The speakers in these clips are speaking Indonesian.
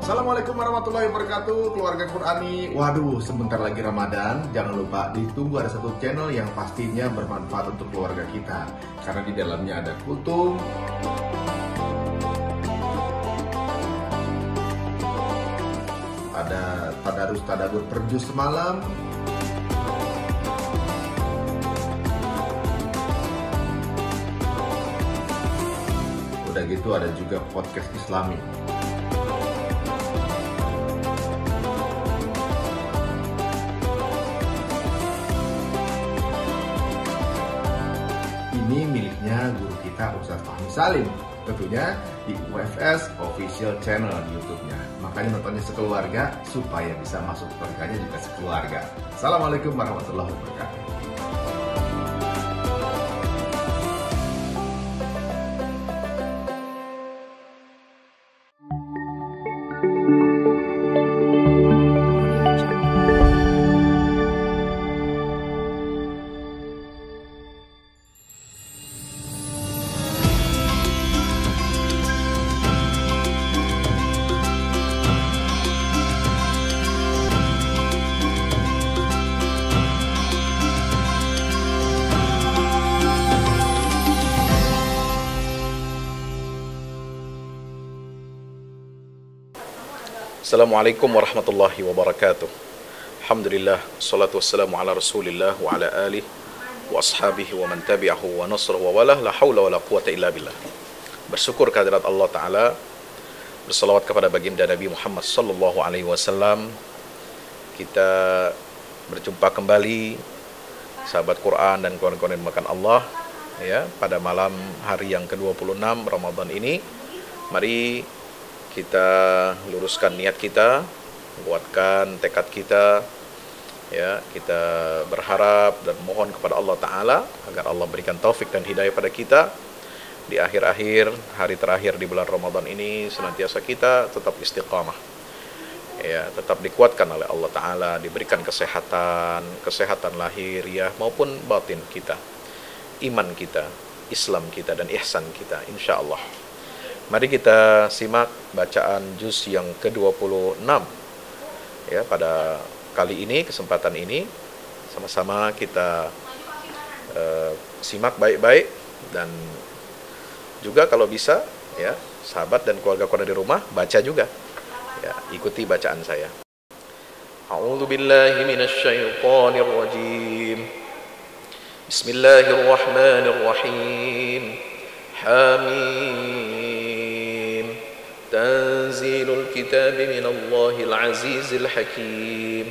Assalamualaikum warahmatullahi wabarakatuh, keluarga Qurani. Waduh, sebentar lagi Ramadan. Jangan lupa ditunggu ada satu channel yang pastinya bermanfaat untuk keluarga kita, karena di dalamnya ada kultum, ada tadarus tadabbur per juz semalam, udah gitu ada juga podcast Islami. Ini miliknya guru kita Ustadz Fahmi Salim, tentunya di UFS Official Channel di YouTube-nya. Makanya nontonnya sekeluarga supaya bisa masuk berkahnya juga sekeluarga. Assalamualaikum warahmatullahi wabarakatuh. Assalamualaikum warahmatullahi wabarakatuh. Alhamdulillah, salatu wassalamu ala rasulillah wa ala alihi wa ashabihi wa man tabi'ahu wa nasrahu wa walah, la hawla wa la quwata illa billah. Bersyukur kehadirat Allah Ta'ala, bersalawat kepada baginda Nabi Muhammad sallallahu alaihi wasallam. Kita berjumpa kembali sahabat Quran dan kawan-kawan yang dimakan Allah ya, pada malam hari yang ke-26 Ramadan ini. Mari kita luruskan niat kita, kuatkan tekad kita, ya, kita berharap dan mohon kepada Allah Ta'ala agar Allah berikan taufik dan hidayah pada kita di akhir-akhir hari terakhir di bulan Ramadan ini. Senantiasa kita tetap istiqamah, ya, tetap dikuatkan oleh Allah Ta'ala, diberikan kesehatan lahiriah maupun batin kita, iman kita, Islam kita, dan ihsan kita, insya Allah. Mari kita simak bacaan juz yang ke-26 ya, pada kali ini, kesempatan ini sama-sama kita simak baik-baik, dan juga kalau bisa ya, sahabat dan keluarga Quran di rumah baca juga ya, ikuti bacaan saya. A'udzu billahi minasyaitonir rajim. Bismillahirrahmanirrahim. Hamim. تنزيل الكتاب من الله العزيز الحكيم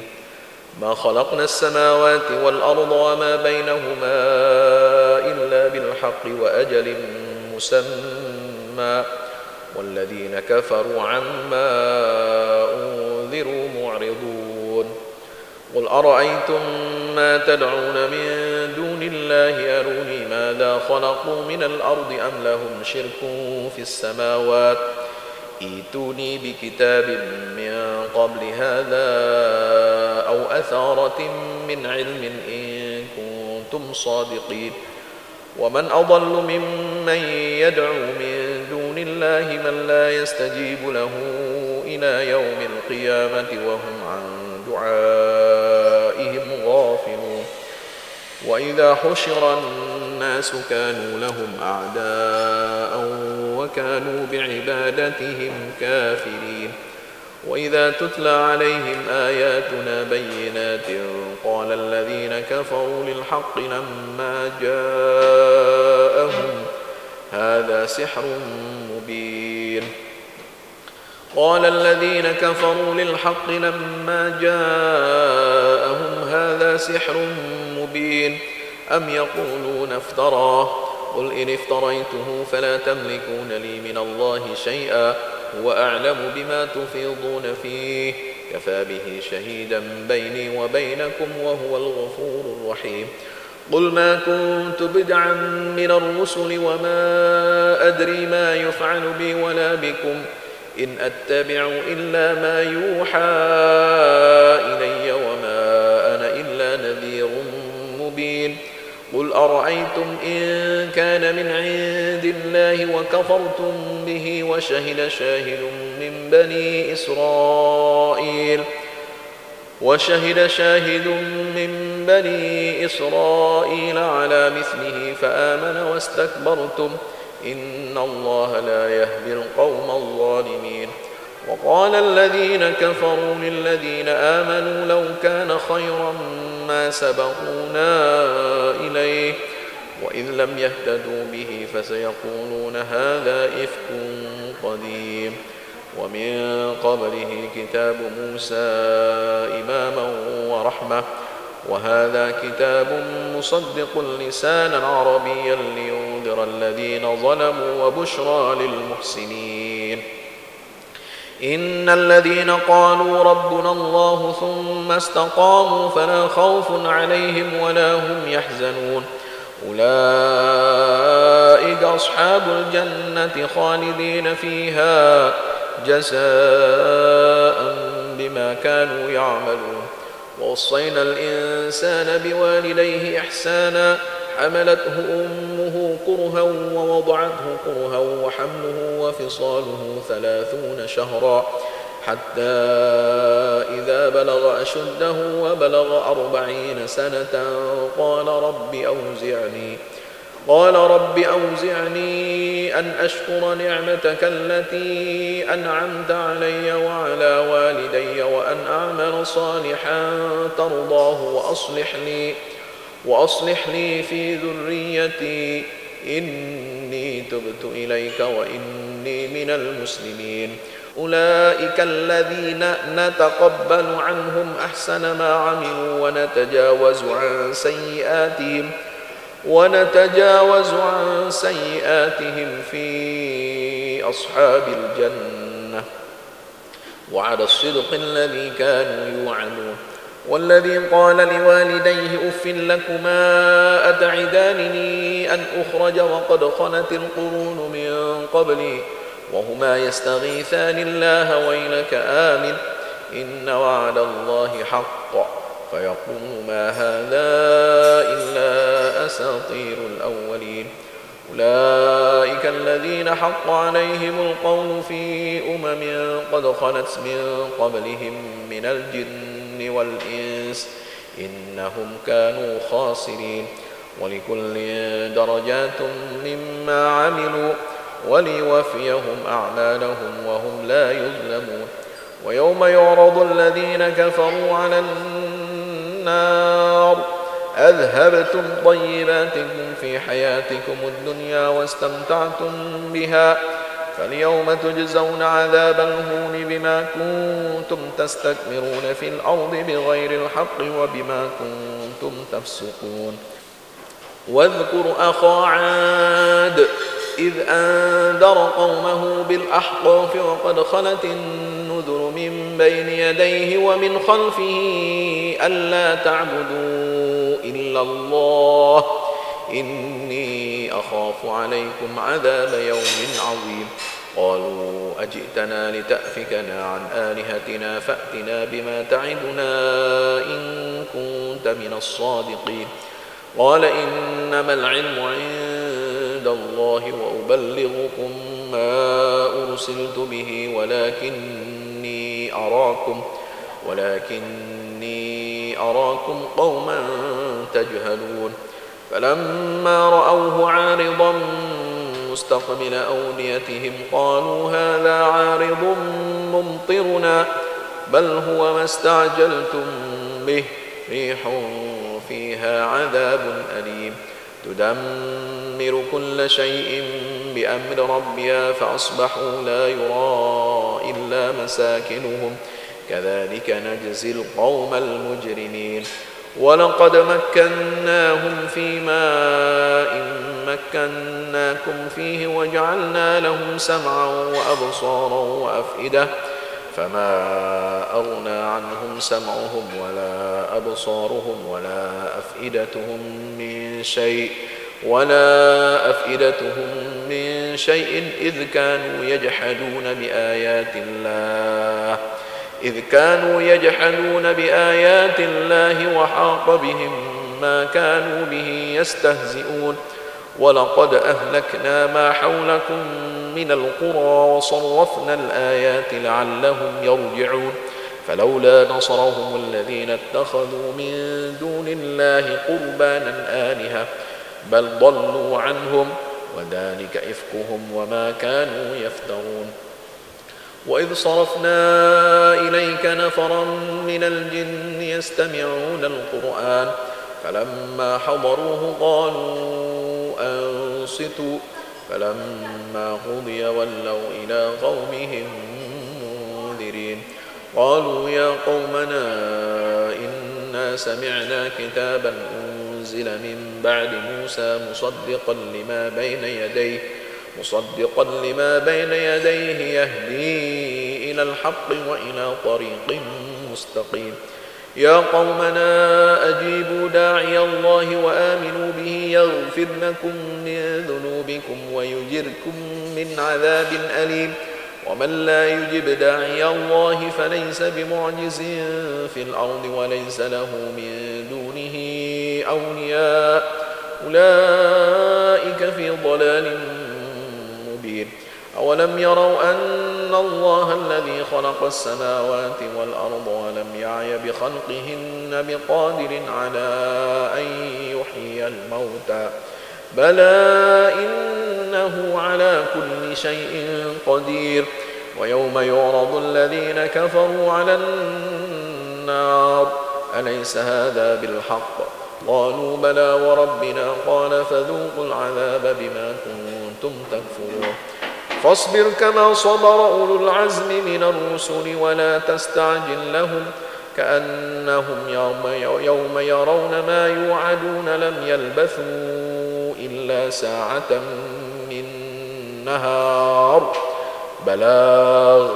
ما خلقنا السماوات والأرض وما بينهما إلا بالحق وأجل مسمى والذين كفروا عما أنذروا معرضون قل أرأيتم ما تدعون من دون الله أروني ماذا خلقوا من الأرض أم لهم شرك في السماوات ائتوني بكتاب من قبل هذا أو أثارة من علم إن كنتم صادقين ومن أضل ممن يدعو من دون الله من لا يستجيب له إلى يوم القيامة وهم عن دعائهم غافلون وإذا حشر الناس كانوا لهم أعداء وكانوا بعبادتهم كافرين وإذا تتلى عليهم آياتنا بينات قال الذين كفروا للحق لما جاءهم هذا سحر مبين قال الذين كفروا للحق لما جاءهم هذا سحر مبين أم يقولون افتراه قل إن افتريته فلا تملكون لي من الله شيئا وأعلم بما تفيضون فيه كفى به شهيدا بيني وبينكم وهو الغفور الرحيم قل ما كنت بدعا من الرسل وما أدري ما يفعل بي ولا بكم إن أتبع إلا ما يوحى إلي وما أنا إلا نذير مبين قل أرأيتم إن كان من عند الله وكفرتم به وشهد شاهد من بني إسرائيل على مثله فآمن واستكبرتم إن الله لا يهدي القوم الظالمين. وقال الذين كفروا للذين آمنوا لو كان خيرا ما سبقونا إليه وإذ لم يهتدوا به فسيقولون هذا إفك قديم. ومن قبله كتاب موسى إماما ورحمة وهذا كتاب مصدق لسانا عربيا لينذر الذين ظلموا وبشرى للمحسنين. إن الذين قالوا ربنا الله ثم استقاموا فلا خوف عليهم ولا هم يحزنون أولئك أصحاب الجنة خالدين فيها جزاء بما كانوا يعملون. ووصينا الإنسان بوالديه إحسانا حملته أمه كرها ووضعته كرها وحمله وفصاله 30 شهرا حتى إذا بلغ أشده وبلغ 40 سنة قال رب أوزعني أن أشكر نعمتك التي أنعمت علي وعلى والدي وأن أعمل صالحا ترضاه وأصلح لي في ذريتي إني تبت إليك وإني من المسلمين. أولئك الذين نتقبل عنهم أحسن ما عملوا ونتجاوز عن سيئاتهم في أصحاب الجنة وعد الصدق الذي كانوا يوعدون. والذي قال لوالديه أف لكما أتعدانني أن أخرج وقد خلت القرون من قبلي وهما يستغيثان الله ويلك آمن إن وعد الله حق فيقول ما هذا إلا أساطير الأولين. أولئك الذين حق عليهم القول في قد خلت من قبلهم من الجن والإنس إنهم كانوا خاسرين. ولكل درجات مما عملوا وليوفيهم أعمالهم وهم لا يظلمون. ويوم يعرض الذين كفروا على النار أذهبتم طيباتكم في حياتكم الدنيا واستمتعتم بها فاليوم تجزون عذاب الهون بما كنتم تستكبرون في الأرض بغير الحق وبما كنتم تفسقون. واذكر أخا عاد إذ أنذر قومه بالأحقاف وقد خلت النذر من بين يديه ومن خلفه ألا تعبدوا إلا الله إني أخاف عليكم عذاب يوم عظيم. قالوا أجئتنا لتأفكنا عن آلهتنا فأتنا بما تعدنا إن كنت من الصادقين. قال إنما العلم عند الله وأبلغكم ما أرسلت به ولكني أراكم قوما تجهلون. فلما رأوه عارضا مستقبل أوديتهم قالوا هذا عارض ممطرنا بل هو ما استعجلتم به ريح فيها عذاب أليم تدمر كل شيء بأمر ربها فأصبحوا لا يرى إلا مساكنهم كذلك نجزي القوم المجرمين. ولقد مكناهم في ماء مكناكم فيه وجعلنا لهم سمعا وأبصارا وأفئدة فما أغنى عنهم سمعهم ولا أبصارهم ولا أفئدتهم من شيء إذ كانوا يجحدون بآيات الله وحاق بهم ما كانوا به يستهزئون ولقد أهلكنا ما حولكم من القرى وصرفنا الآيات لعلهم يرجعون فلولا نصرهم الذين اتخذوا من دون الله قربانا آلهة بل ضلوا عنهم وذلك إفكهم وما كانوا يفترون وإذ صرفنا إليك نفرا من الجن يستمعون القرآن فلما حضروه قالوا أنصتوا فلما قضي ولوا إلى قومهم منذرين قالوا يا قومنا إنا سمعنا كتابا أنزل من بعد موسى مصدقا لما بين يديه يهدي إلى الحق وإلى طريق مستقيم يا قومنا أجيبوا داعي الله وآمنوا به يغفر لكم من ذنوبكم ويجركم من عذاب أليم ومن لا يجب داعي الله فليس بمعجز في الأرض وليس له من دونه أولياء أولئك في ضلال مبين أولم يروا أن الله الذي خلق السماوات والأرض ولم يعي بخلقهن بقادر على أن يحيي الموتى بلى إنه على كل شيء قدير ويوم يعرض الذين كفروا على النار أليس هذا بالحق قالوا بلى وربنا قال فذوقوا العذاب بما كنتم تكفرون فاصبر كما صبر أولو العزم من الرسل ولا تستعجل لهم كأنهم يوم يرون ما يوعدون لم يلبثوا إلا ساعة من نهار بلاغ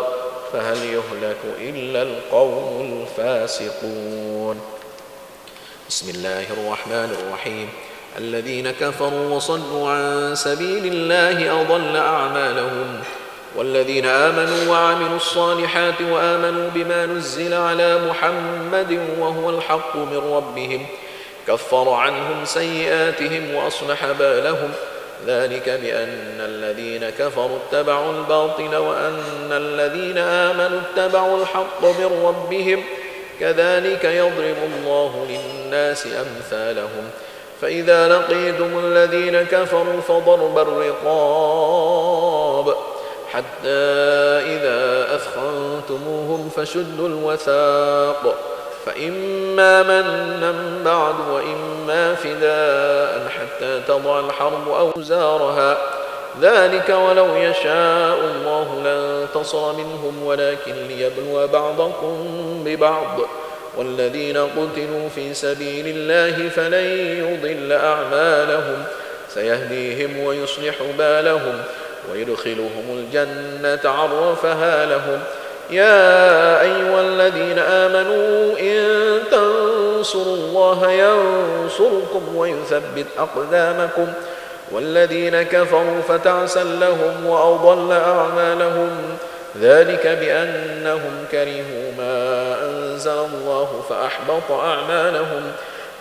فهل يهلك إلا القوم الفاسقون بسم الله الرحمن الرحيم الذين كفروا وصدوا عن سبيل الله أضل أعمالهم والذين آمنوا وعملوا الصالحات وآمنوا بما نزل على محمد وهو الحق من ربهم كفر عنهم سيئاتهم وأصلح بالهم ذلك بأن الذين كفروا اتبعوا الباطل وأن الذين آمنوا اتبعوا الحق من ربهم كذلك يضرب الله للناس أمثالهم فإذا لقيتم الذين كفروا فضرب الرقاب حتى إذا أثخنتموهم فشدوا الوثاق فإما منا بعد وإما فداء حتى تضع الحرب أوزارها ذلك ولو يشاء الله لانتصر منهم ولكن ليبلو بعضكم ببعض والذين قتلوا في سبيل الله فلن يضل أعمالهم سيهديهم ويصلح بالهم ويدخلهم الجنة عرفها لهم يا أيها الذين آمنوا إن تنصروا الله ينصركم ويثبت أقدامكم والذين كفروا فتعسا لهم وأضل أعمالهم ذلك بأنهم كرهوا ما أنزل الله فأحبط أعمالهم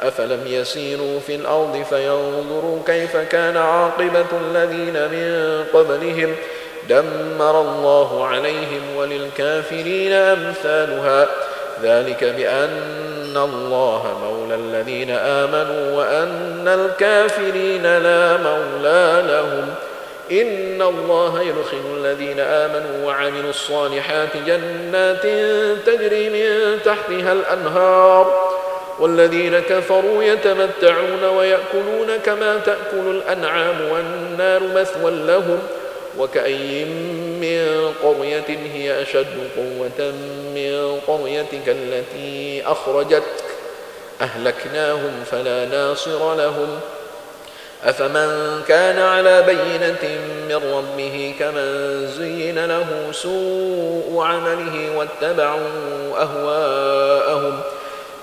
أفلم يسيروا في الأرض فينظروا كيف كان عاقبة الذين من قبلهم دمر الله عليهم وللكافرين أمثالها ذلك بأن الله مولى الذين آمنوا وأن الكافرين لا مولى لهم إن الله يدخل الذين آمنوا وعملوا الصالحات جنات تجري من تحتها الأنهار والذين كفروا يتمتعون ويأكلون كما تأكل الأنعام والنار مثوى لهم وكأي من قرية هي أشد قوة من قريتك التي أخرجتك أهلكناهم فلا ناصر لهم أفمن كان على بينة من ربه كمن زين له سوء عمله واتبعوا أهواءهم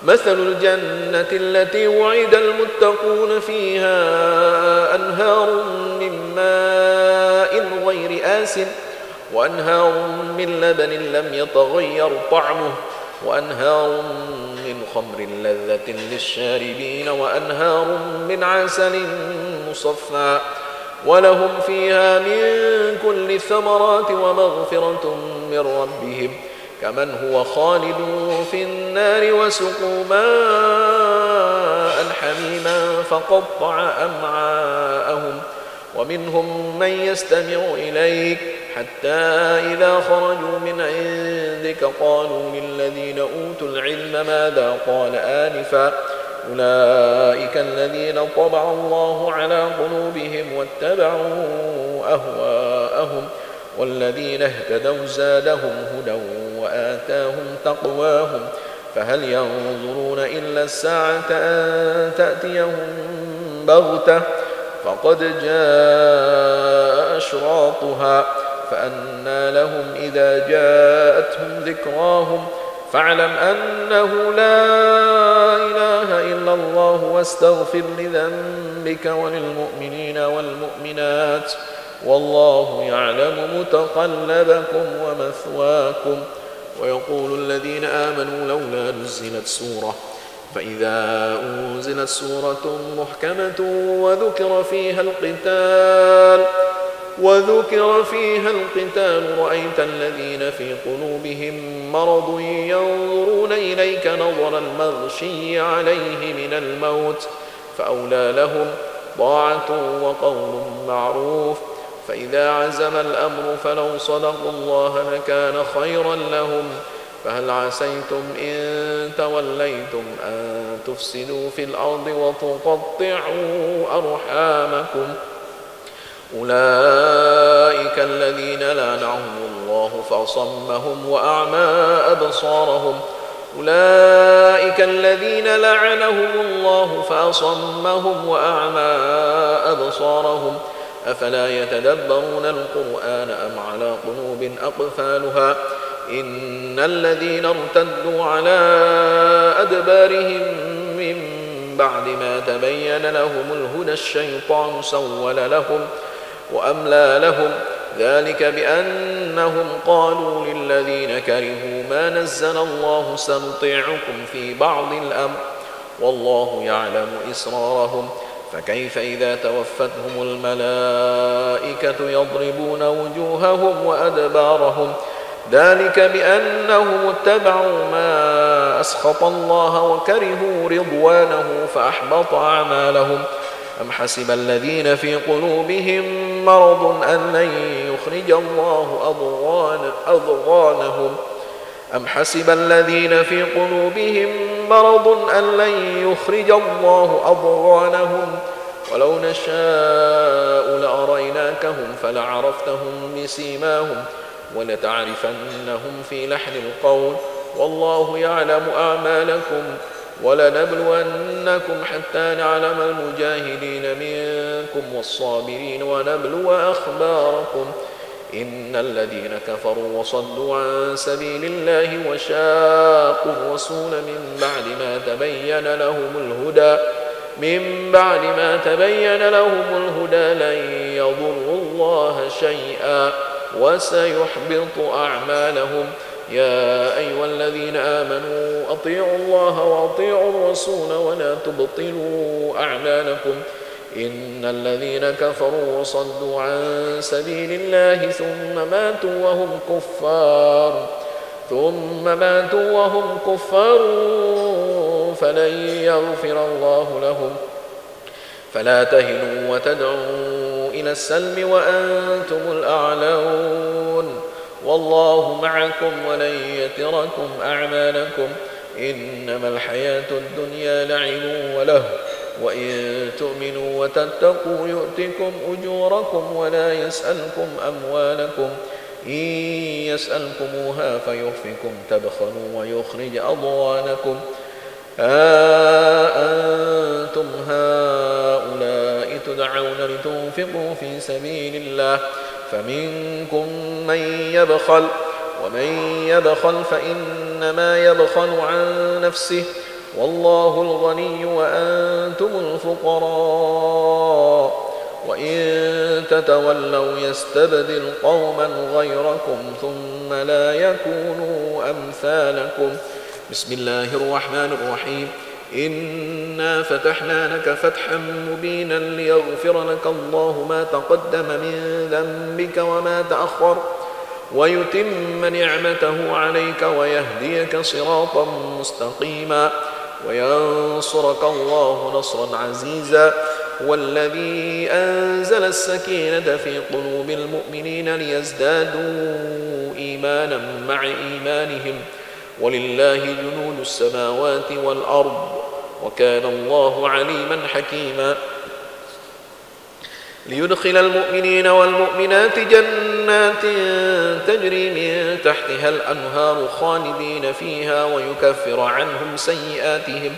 مثل الجنة التي وعد المتقون فيها أنهار من ماء غير آسن وأنهار من لبن لم يتغير طعمه وأنهار من خمر لذة للشاربين وأنهار من عسل مصفى ولهم فيها من كل الثمرات ومغفرة من ربهم كمن هو خالد في النار وسقوا ماء حميما فقطع أمعاءهم ومنهم من يستمع إليك حتى إذا خرجوا من عندك قالوا للذين أوتوا العلم ماذا قال آنفا أولئك الذين طبع الله على قلوبهم واتبعوا أهواءهم والذين اهتدوا زادهم هدى وآتاهم تقواهم فهل ينظرون إلا الساعة أن تأتيهم بغتة فقد جاء أشراطها فأنى لهم إذا جاءتهم ذكراهم فاعلم أنه لا إله إلا الله واستغفر لذنبك وللمؤمنين والمؤمنات والله يعلم متقلبكم ومثواكم ويقول الذين آمنوا لولا نزلت سورة فإذا أنزلت سورة محكمة وذكر فيها القتال رأيت الذين في قلوبهم مرض ينظرون إليك نظر المغشي عليه من الموت فأولى لهم طاعة وقول معروف فإذا عزم الأمر فلو صدقوا الله لكان خيرا لهم فهل عسيتم إن توليتم أن تفسدوا في الأرض وتقطعوا أرحامكم أولئك الذين لعنهم الله فأصمهم وأعمى أبصارهم أولئك الذين لعنهم الله فأصمهم وأعمى أبصارهم أفلا يتدبرون القرآن أم على قلوب أقفالها إن الذين ارتدوا على أدبارهم من بعد ما تبين لهم الهدى الشيطان سول لهم وأملى لهم ذلك بأنهم قالوا للذين كرهوا ما نزل الله سنطيعكم في بعض الأمر والله يعلم إسرارهم فكيف إذا توفتهم الملائكة يضربون وجوههم وأدبارهم ذلك بأنهم اتبعوا ما أسخط الله وكرهوا رضوانه فأحبط أعمالهم أم حسب الذين في قلوبهم مرض أن لن يخرج الله أضغانهم أم حسب الذين في قلوبهم مرض أن لن يخرج الله أضغانهم ولو نشاء لأريناكهم فلعرفتهم بسيماهم ولتعرفنهم في لحن القول والله يعلم أعمالكم ولنبلونكم حتى نعلم المجاهدين منكم والصابرين ونبلو أخباركم إن الذين كفروا وصدوا عن سبيل الله وشاقوا الرسول من بعد ما تبين لهم الهدى لن يضروا الله شيئا وسيحبط أعمالهم يا أيها الذين آمنوا أطيعوا الله وأطيعوا الرسول ولا تبطلوا أعمالكم إن الذين كفروا وصدوا عن سبيل الله ثم ماتوا وهم كفار فلن يغفر الله لهم فلا تهنوا وتدعوا إلى السلم وأنتم الأعلون والله معكم ولن يتركم أعمالكم إنما الحياة الدنيا لعب وله وإن تؤمنوا وتتقوا يؤتكم أجوركم ولا يسألكم أموالكم إن يسألكموها فيحفكم تبخلوا ويخرج أضغانكم أنتم هؤلاء تدعون لتنفقوا في سبيل الله فمنكم من يبخل ومن يبخل فإنما يبخل عن نفسه والله الغني وأنتم الفقراء وإن تتولوا يستبدل قوما غيركم ثم لا يكونوا أمثالكم بسم الله الرحمن الرحيم إنا فتحنا لك فتحا مبينا ليغفر لك الله ما تقدم من ذنبك وما تأخر ويتم نعمته عليك ويهديك صراطا مستقيما وينصرك الله نصرا عزيزا والذي أنزل السكينة في قلوب المؤمنين ليزدادوا إيمانا مع إيمانهم ولله جنود السماوات والأرض وكان الله عليما حكيما ليدخل المؤمنين والمؤمنات جنات تجري من تحتها الأنهار خالدين فيها ويكفر عنهم سيئاتهم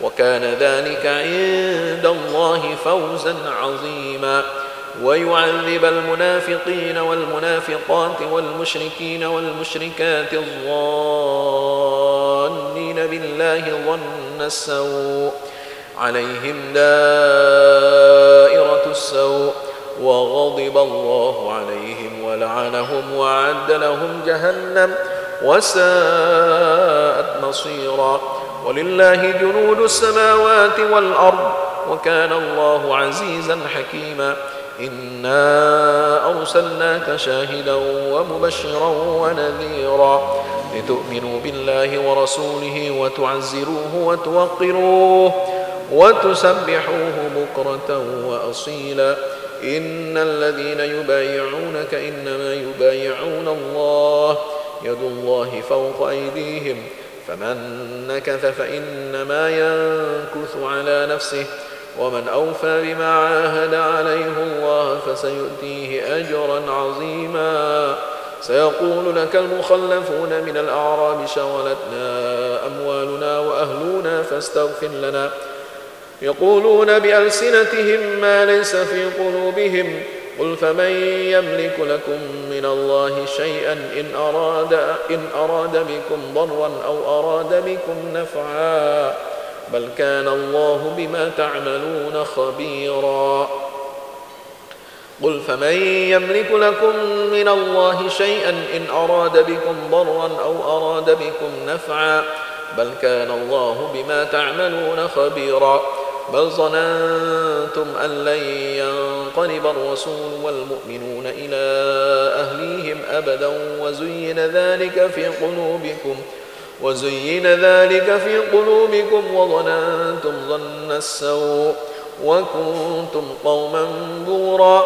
وكان ذلك عند الله فوزا عظيما ويعذب المنافقين والمنافقات والمشركين والمشركات الظانين بالله ظن السوء عليهم دائرة السوء وغضب الله عليهم ولعنهم وأعد لهم جهنم وساءت مصيرا ولله جنود السماوات والأرض وكان الله عزيزا حكيما إنا أرسلناك شاهدا ومبشرا ونذيرا لتؤمنوا بالله ورسوله وتعزروه وتوقروه وتسبحوه بكرة وأصيلا إن الذين يبايعونك إنما يبايعون الله يد الله فوق أيديهم فمن نكث فإنما ينكث على نفسه ومن أوفى بما عاهد عليه الله فسيؤتيه أجرا عظيما سيقول لك المخلفون من الأعراب شغلتنا أموالنا وأهلنا فاستغفر لنا يقولون بألسنتهم ما ليس في قلوبهم قل فمن يملك لكم من الله شيئا إن أراد بكم ضرا أو أراد بكم نفعا بل كان الله بما تعملون خبيرا قل فمن يملك لكم من الله شيئا إن أراد بكم ضرا أو أراد بكم نفعا بل كان الله بما تعملون خبيرا بل ظننتم أن لن ينقلب الرسول والمؤمنون إلى أهليهم أبدا وزين ذلك في قلوبكم وظننتم ظن السوء وكنتم قوما بورا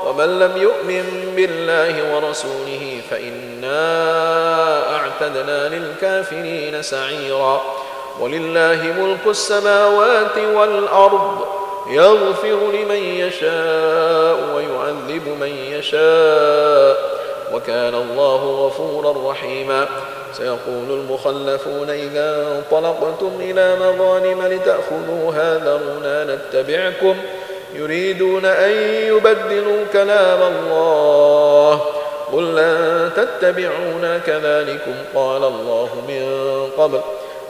ومن لم يؤمن بالله ورسوله فإنا أعتدنا للكافرين سعيرا ولله ملك السماوات والأرض يغفر لمن يشاء ويعذب من يشاء وكان الله غفورا رحيما سيقول المخلفون إذا انطلقتم إلى مغانم لتأخذوها ذرونا نتبعكم يريدون أن يبدلوا كلام الله قل لن تتبعونا كذلكم قال الله من قبل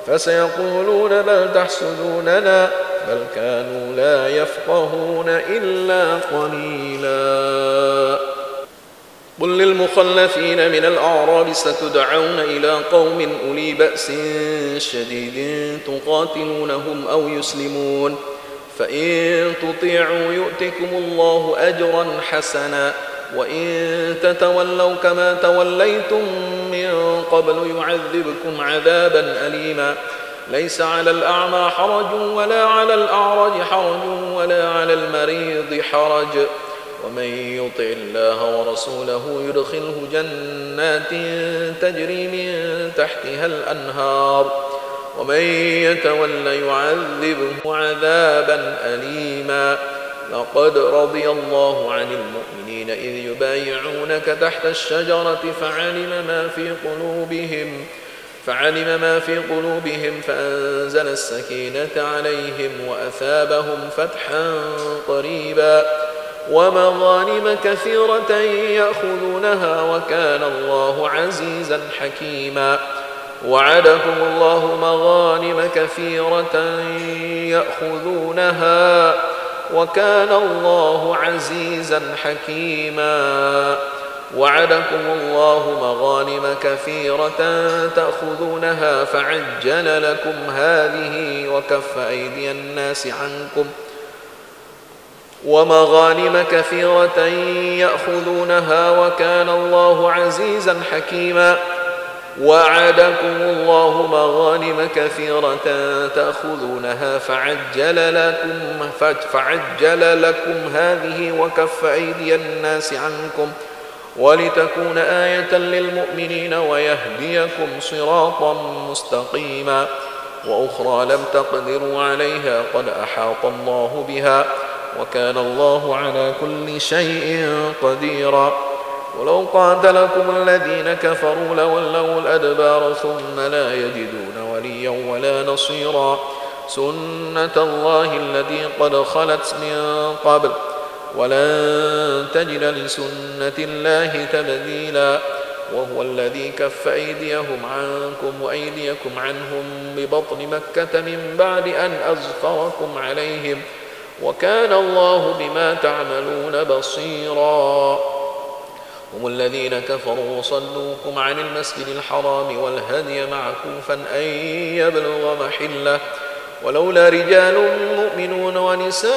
فسيقولون بل تحسدوننا بل كانوا لا يفقهون إلا قليلا قل للمخلفين من الأعراب ستدعون إلى قوم أولي بأس شديد تقاتلونهم أو يسلمون فإن تطيعوا يؤتكم الله أجرا حسنا وإن تتولوا كما توليتم من قبل يعذبكم عذابا أليما ليس على الأعمى حرج ولا على الأعرج حرج ولا على المريض حرج ومن يطع الله ورسوله يدخله جنات تجري من تحتها الأنهار ومن يتول يعذبه عذابا أليما لقد رضي الله عن المؤمنين إذ يبايعونك تحت الشجرة فعلم ما في قلوبهم فأنزل السكينة عليهم وأثابهم فتحا قريبا ومغانم كثيرة يأخذونها وكان الله عزيزا حكيما وعدكم الله مغانم كثيرة يأخذونها وكان الله عزيزا حكيما وعدكم الله مغانم كثيرة تأخذونها فعجل لكم هذه وكف أيدي الناس عنكم ومغانم كثيرة يأخذونها وكان الله عزيزا حكيما. وعدكم الله مغانم كثيرة تأخذونها فعجل لكم هذه وكف أيدي الناس عنكم ولتكون آية للمؤمنين ويهديكم صراطا مستقيما. وأخرى لم تقدروا عليها قد أحاط الله بها وكان الله على كل شيء قديرا. ولو قاتلكم الذين كفروا لولوا الأدبار ثم لا يجدون وليا ولا نصيرا. سنة الله التي قد خلت من قبل ولن تجد لسنة الله تبديلا. وهو الذي كف أيديهم عنكم وأيديكم عنهم ببطن مكة من بعد أن أظفركم عليهم وكان الله بما تعملون بصيرا. هم الذين كفروا وصدوكم عن المسجد الحرام والهدي معكوفا أن يبلغ محله ولولا رجال مؤمنون ونساء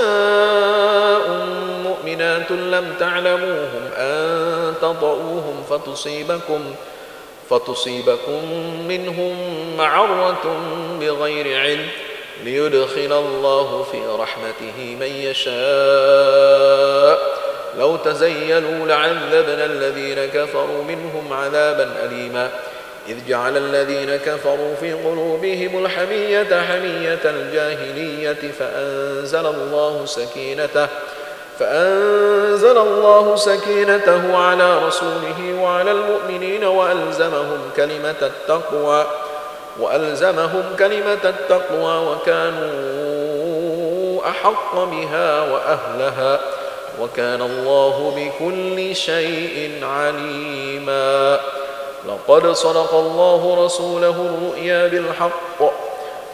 مؤمنات لم تعلموهم أن تطؤوهم فتصيبكم منهم معرة بغير علم ليدخل الله في رحمته من يشاء. لو تزيلوا لعذبنا الذين كفروا منهم عذابا أليما. إذ جعل الذين كفروا في قلوبهم الحمية حمية الجاهلية فأنزل الله سكينته على رسوله وعلى المؤمنين وألزمهم كلمة التقوى وكانوا أحق بها وأهلها وكان الله بكل شيء عليما. لقد صدق الله رسوله الرؤيا بالحق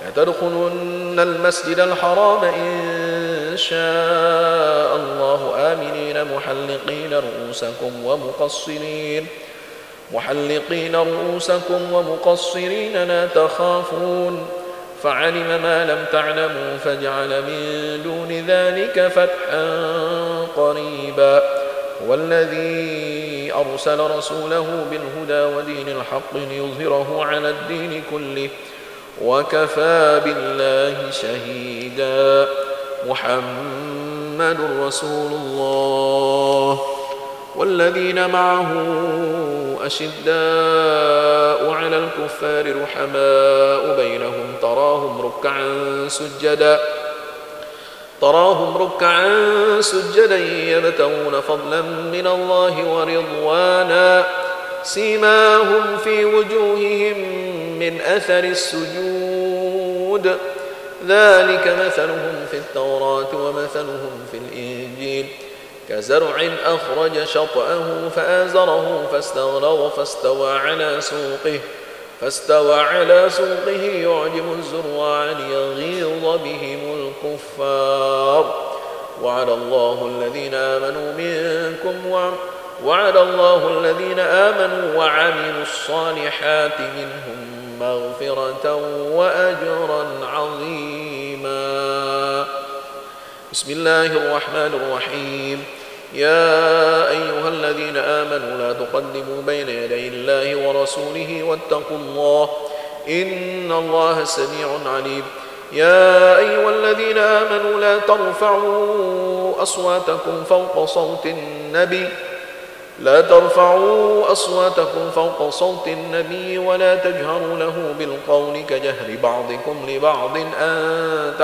لتدخلن المسجد الحرام إن شاء الله آمنين محلقين رؤوسكم ومقصرين لا تخافون فعلم ما لم تعلموا فجعل من دون ذلك فتحا قريبا. هو الذي أرسل رسوله بالهدى ودين الحق ليظهره على الدين كله وكفى بالله شهيدا. محمد رسول الله والذين معه أشداء على الكفار رحماء بينهم تراهم ركعا سجدا يبتغون فضلا من الله ورضوانا سيماهم في وجوههم من أثر السجود ذلك مثلهم في التوراة ومثلهم في الإنجيل كزرع أخرج شطأه فآزره فاستغلظ فاستوى على سوقه يعجب الزراع ليغيظ بهم الكفار. وعد الله الذين آمنوا وعملوا الصالحات منهم مغفرة وأجرا عظيما. بسم الله الرحمن الرحيم. يا أيها الذين آمنوا لا تقدموا بين يدي الله ورسوله واتقوا الله إن الله سميع عليم. يا أيها الذين آمنوا لا ترفعوا أصواتكم فوق صوت النبي ولا تجهروا له بالقول كجهر بعضكم لبعض أن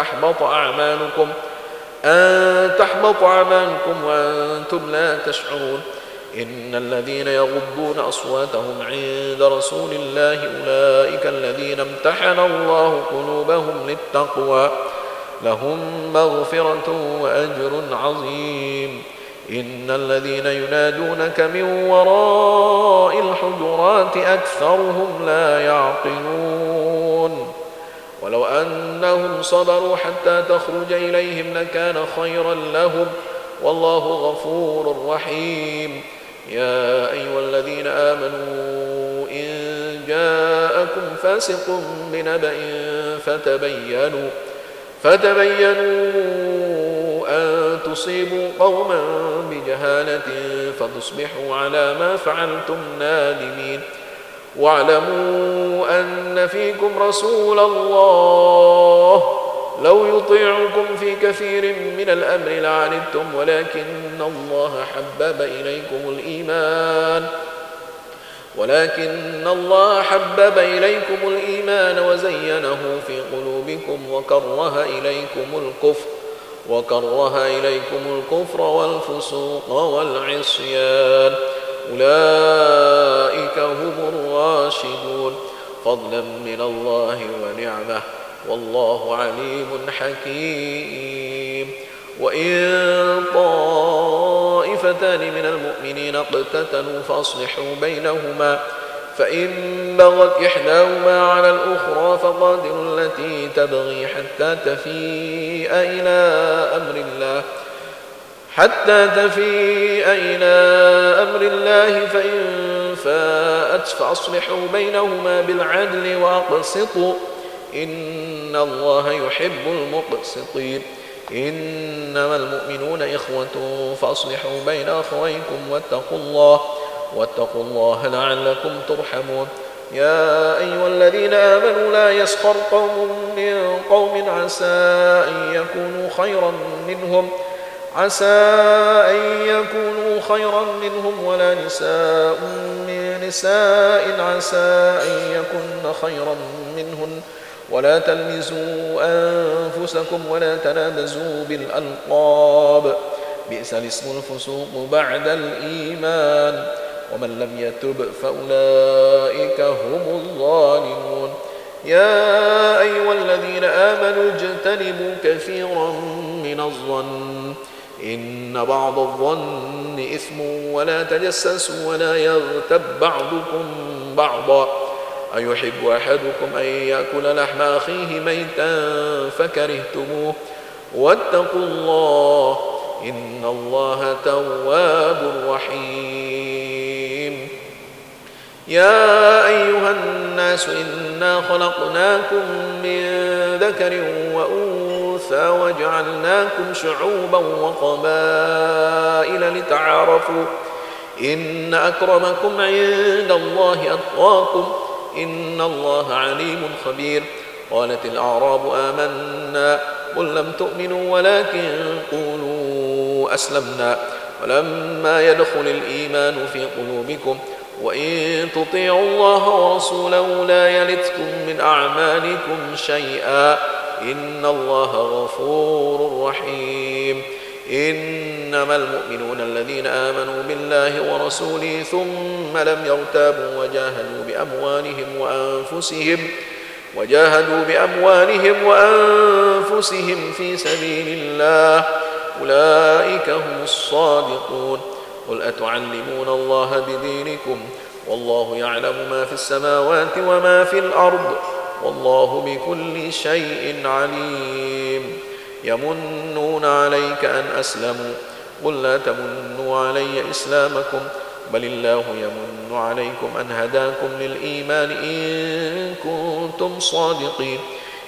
تحبط أعمالكم وأنتم لا تشعرون. إن الذين يغضون أصواتهم عند رسول الله أولئك الذين امتحن الله قلوبهم للتقوى لهم مغفرة وأجر عظيم. إن الذين ينادونك من وراء الحجرات أكثرهم لا يعقلون. ولو أنهم صبروا حتى تخرج إليهم لكان خيرا لهم والله غفور رحيم. يا أيها الذين آمنوا إن جاءكم فاسق بنبأ فتبينوا أن تصيبوا قوما بجهالة فتصبحوا على ما فعلتم نادمين واعلموا أن فيكم رسول الله لو يطيعكم في كثير من الأمر لعنتم ولكن الله حبب إليكم الإيمان وزينه في قلوبكم وكره إليكم الكفر والفسوق والعصيان أولئك هم الراشدون فضلا من الله ونعمه والله عليم حكيم وإن طائفتان من المؤمنين اقتتلوا فأصلحوا بينهما فإن بغت إحداهما على الأخرى فقاتلوا التي تبغي حتى تفيء إلى أمر الله فإن فاءت فأصلحوا بينهما بالعدل وأقسطوا إن الله يحب المقسطين إنما المؤمنون إخوة فأصلحوا بين أخويكم واتقوا الله لعلكم ترحمون يا أيها الذين آمنوا لا يسخر قوم من قوم عسى أن يكونوا خيرا منهم ولا نساء من نساء عسى أن يكن خيرا منهن ولا تلمزوا أنفسكم ولا تنابزوا بالألقاب بئس الاسم الفسوق بعد الإيمان ومن لم يتب فأولئك هم الظالمون يا أيها الذين آمنوا اجتنبوا كثيرا من الظن إن بعض الظن إثم ولا تجسسوا ولا يغتب بعضكم بعضا أيحب أحدكم أن يأكل لحم أخيه ميتا فكرهتموه واتقوا الله إن الله تواب رحيم يا أيها الناس إنا خلقناكم من ذكر وأنثى وجعلناكم شعوبا وقبائل لتعارفوا إن أكرمكم عند الله أتقاكم إن الله عليم خبير قالت الأعراب آمنا قل لم تؤمنوا ولكن قولوا أسلمنا ولما يدخل الإيمان في قلوبكم وإن تطيعوا الله ورسوله لا يلتكم من أعمالكم شيئا إن الله غفور رحيم إنما المؤمنون الذين آمنوا بالله ورسوله ثم لم يرتابوا وجاهدوا بأموالهم وأنفسهم في سبيل الله أولئك هم الصادقون قل أتعلمون الله بدينكم والله يعلم ما في السماوات وما في الأرض والله بكل شيء عليم يمنون عليك أن أسلموا قل لا تمنوا علي إسلامكم بل الله يمن عليكم أن هداكم للإيمان إن كنتم صادقين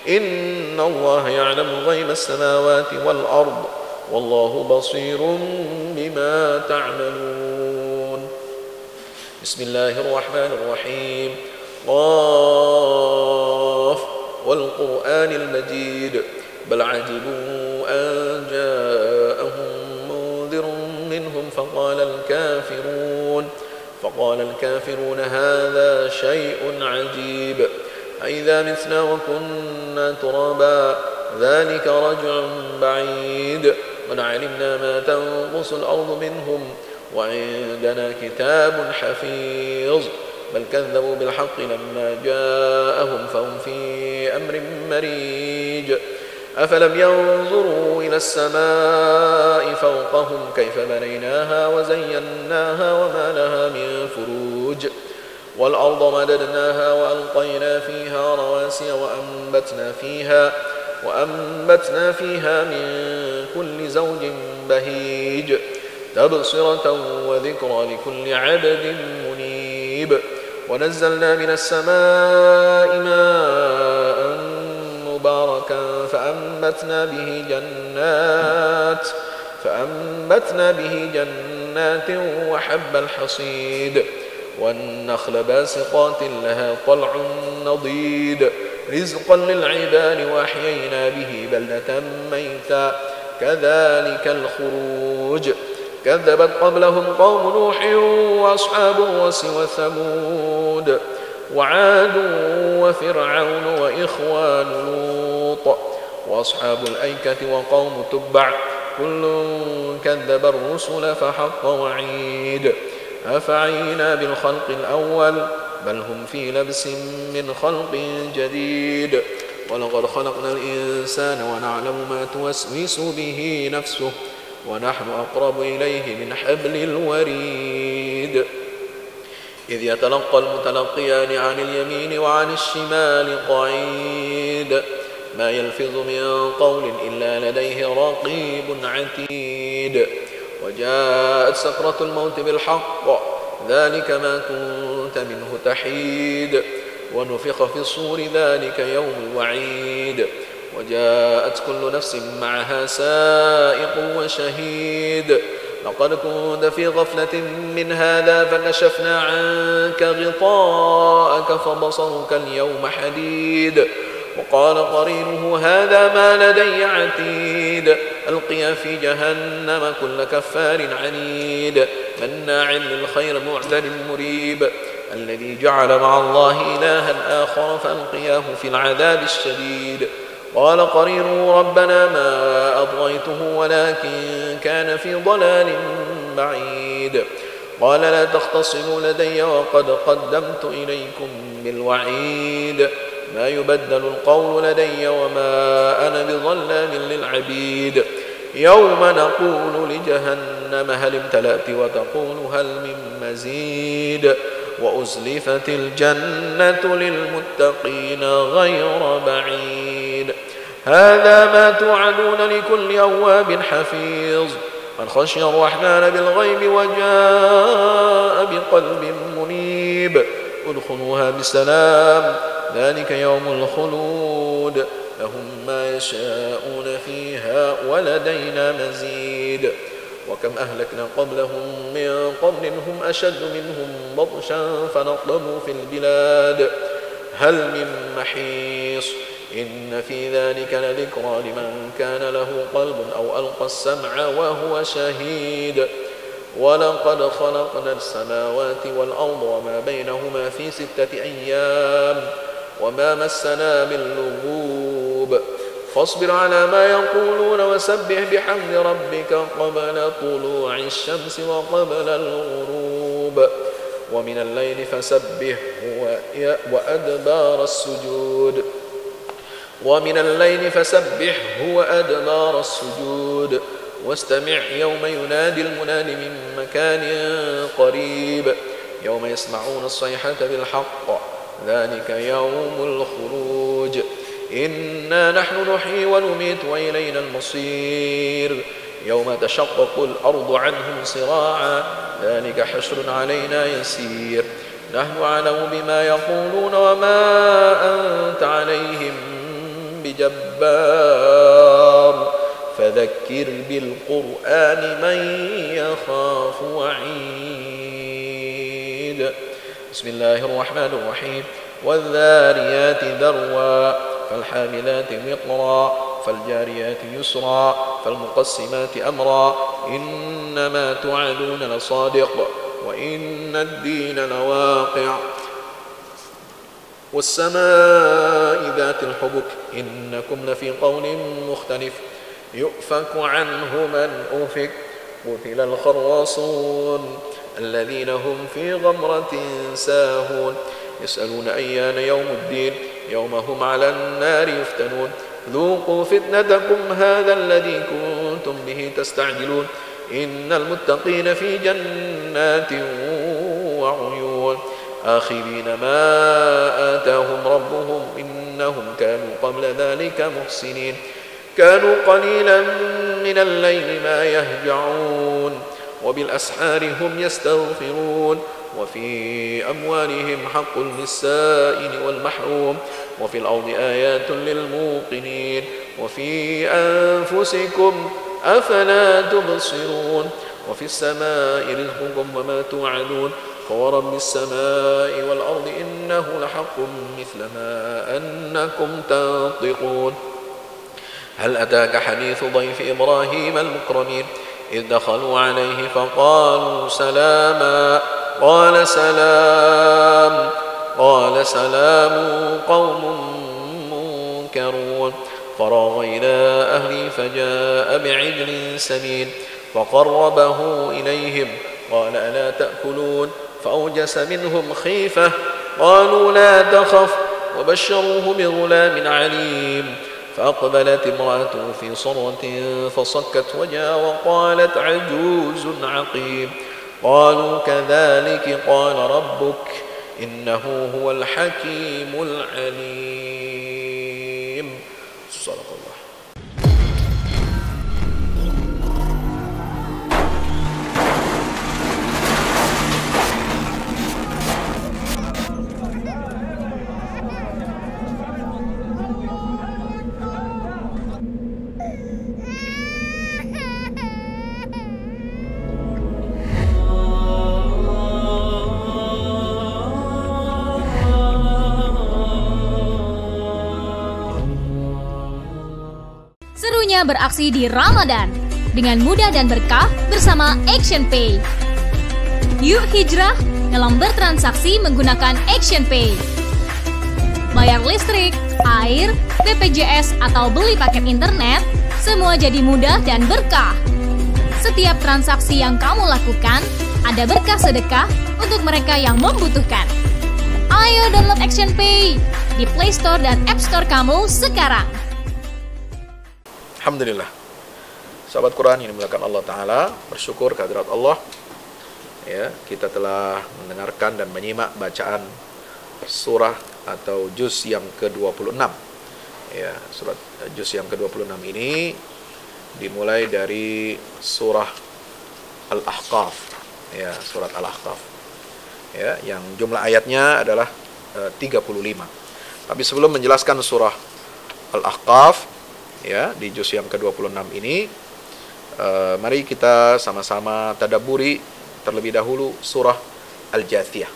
إن الله يعلم غيب السماوات والأرض والله بصير بما تعملون بسم الله الرحمن الرحيم قاف والقرآن المجيد بل عجبوا أن جاءهم منذر منهم فقال الكافرون هذا شيء عجيب أئذا متنا وكنا ترابا ذلك رجع بعيد قد علمنا ما تنقص الأرض منهم وعندنا كتاب حفيظ بل كذبوا بالحق لما جاءهم فهم في أمر مريج أفلم ينظروا إلى السماء فوقهم كيف بنيناها وزيناها وما لها من فروج والأرض مددناها وألقينا فيها رواسي وأنبتنا فيها من كل زوج بهيج تبصرة وذكرى لكل عبد منيب. ونزلنا من السماء ماء مباركا فأنبتنا به جنات وحب الحصيد والنخل باسقات لها طلع نضيد رزقا للعباد وأحيينا به بلدة ميتا كذلك الخروج. كذبت قبلهم قوم نوح وأصحاب الرس وثمود وعاد وفرعون وإخوان لوط وأصحاب الأيكة وقوم تبع كل كذب الرسل فحق وعيد. أفعينا بالخلق الأول بل هم في لبس من خلق جديد. ولقد خلقنا الإنسان ونعلم ما توسوس به نفسه ونحن أقرب إليه من حبل الوريد. إذ يتلقى المتلقيان عن اليمين وعن الشمال قعيد ما يلفظ من قول إلا لديه رقيب عتيد. وجاءت سكرة الموت بالحق ذلك ما كنت منه تحيد. ونفخ في الصور ذلك يوم الوعيد. وجاءت كل نفس معها سائق وشهيد. لقد كنت في غفلة من هذا فكشفنا عنك غطاءك فبصرك اليوم حديد. وقال قرينه هذا ما لدي عتيد. ألقي في جهنم كل كفار عنيد مناع للخير معتد مريب. الذي جعل مع الله إلها آخر فألقياه في العذاب الشديد. قال قرينه ربنا ما أطغيته ولكن كان في ضلال بعيد. قال لا تختصموا لدي وقد قدمت إليكم بالوعيد. ما يبدل القول لدي وما أنا بظلام للعبيد. يوم نقول لجهنم هل امتلأت وتقول هل من مزيد. وأزلفت الجنة للمتقين غير بعيد. هذا ما توعدون لكل أواب حفيظ من خشي الرحمن بالغيب وجاء بقلب منيب. ادخلوها بسلام ذلك يوم الخلود لهم ما يشاءون فيها ولدينا مزيد. وكم أهلكنا قبلهم من قرن هم أشد منهم بطشا فنقلبوا في البلاد هل من محيص. إن في ذلك لذكرى لمن كان له قلب أو ألقى السمع وهو شهيد. ولقد خلقنا السماوات والأرض وما بينهما في 6 أيام وما مسنا من لغوب. فاصبر على ما يقولون وسبح بحمد ربك قبل طلوع الشمس وقبل الغروب ومن الليل فسبحه وأدبار السجود واستمع يوم ينادي المناد من مكان قريب يوم يسمعون الصيحة بالحق ذلك يوم الخروج. إنا نحن نحيي ونميت وإلينا المصير. يوم تشقق الأرض عنهم صراعا ذلك حشر علينا يسير. نحن أعلم بما يقولون وما أنت عليهم بجبار فذكر بالقرآن من يخاف وعيد. بسم الله الرحمن الرحيم. والذاريات ذروا فالحاملات وقرا فالجاريات يسرا فالمقسمات أمرا إنما توعدون لصادق وإن الدين لواقع. والسماء ذات الحبك إنكم لفي قول مختلف. يؤفك عنه من أفك. قتل الخراصون الذين هم في غمرة ساهون. يسألون أيان يوم الدين يوم هم على النار يفتنون. ذوقوا فتنتكم هذا الذي كنتم به تستعجلون. إن المتقين في جنات وعيون آخذين ما آتاهم ربهم إنهم كانوا قبل ذلك محسنين. كانوا قليلا من الليل ما يهجعون وبالأسحار هم يستغفرون وفي أموالهم حق للسائل والمحروم وفي الأرض آيات للموقنين وفي أنفسكم أفلا تبصرون وفي السماء رزقكم وما توعدون فورب السماء والأرض إنه لحق مثل ما أنكم تنطقون هل أتاك حديث ضيف إبراهيم المكرمين إذ دخلوا عليه فقالوا سلاما قال سلام قوم منكرون فراغ إلى أهله فجاء بعجل سمين فقربه إليهم قال ألا تأكلون فأوجس منهم خيفة قالوا لا تخف وبشروه بغلام عليم فأقبلت امرأته في صرة فصكت وجهها وقالت عجوز عقيم قالوا كذلك قال ربك إنه هو الحكيم العليم صدق الله. Serunya beraksi di Ramadan dengan mudah dan berkah bersama ActionPay. Yuk hijrah dalam bertransaksi menggunakan ActionPay. Bayar listrik, air, BPJS atau beli paket internet, semua jadi mudah dan berkah. Setiap transaksi yang kamu lakukan ada berkah sedekah untuk mereka yang membutuhkan. Ayo download ActionPay di Play Store dan App Store kamu sekarang. Alhamdulillah, sahabat Quran yang dimuliakan Allah Ta'ala, bersyukur kehadirat Allah. Ya, kita telah mendengarkan dan menyimak bacaan surah atau juz yang ke-26. Ya, surat juz yang ke-26 ini dimulai dari surah Al-Ahqaf. Ya, surat Al-Ahqaf. Ya, yang jumlah ayatnya adalah 35. Tapi sebelum menjelaskan surah Al-Ahqaf, ya, di juz yang ke-26 ini, mari kita sama-sama tadabburi terlebih dahulu surah Al-Jathiyah.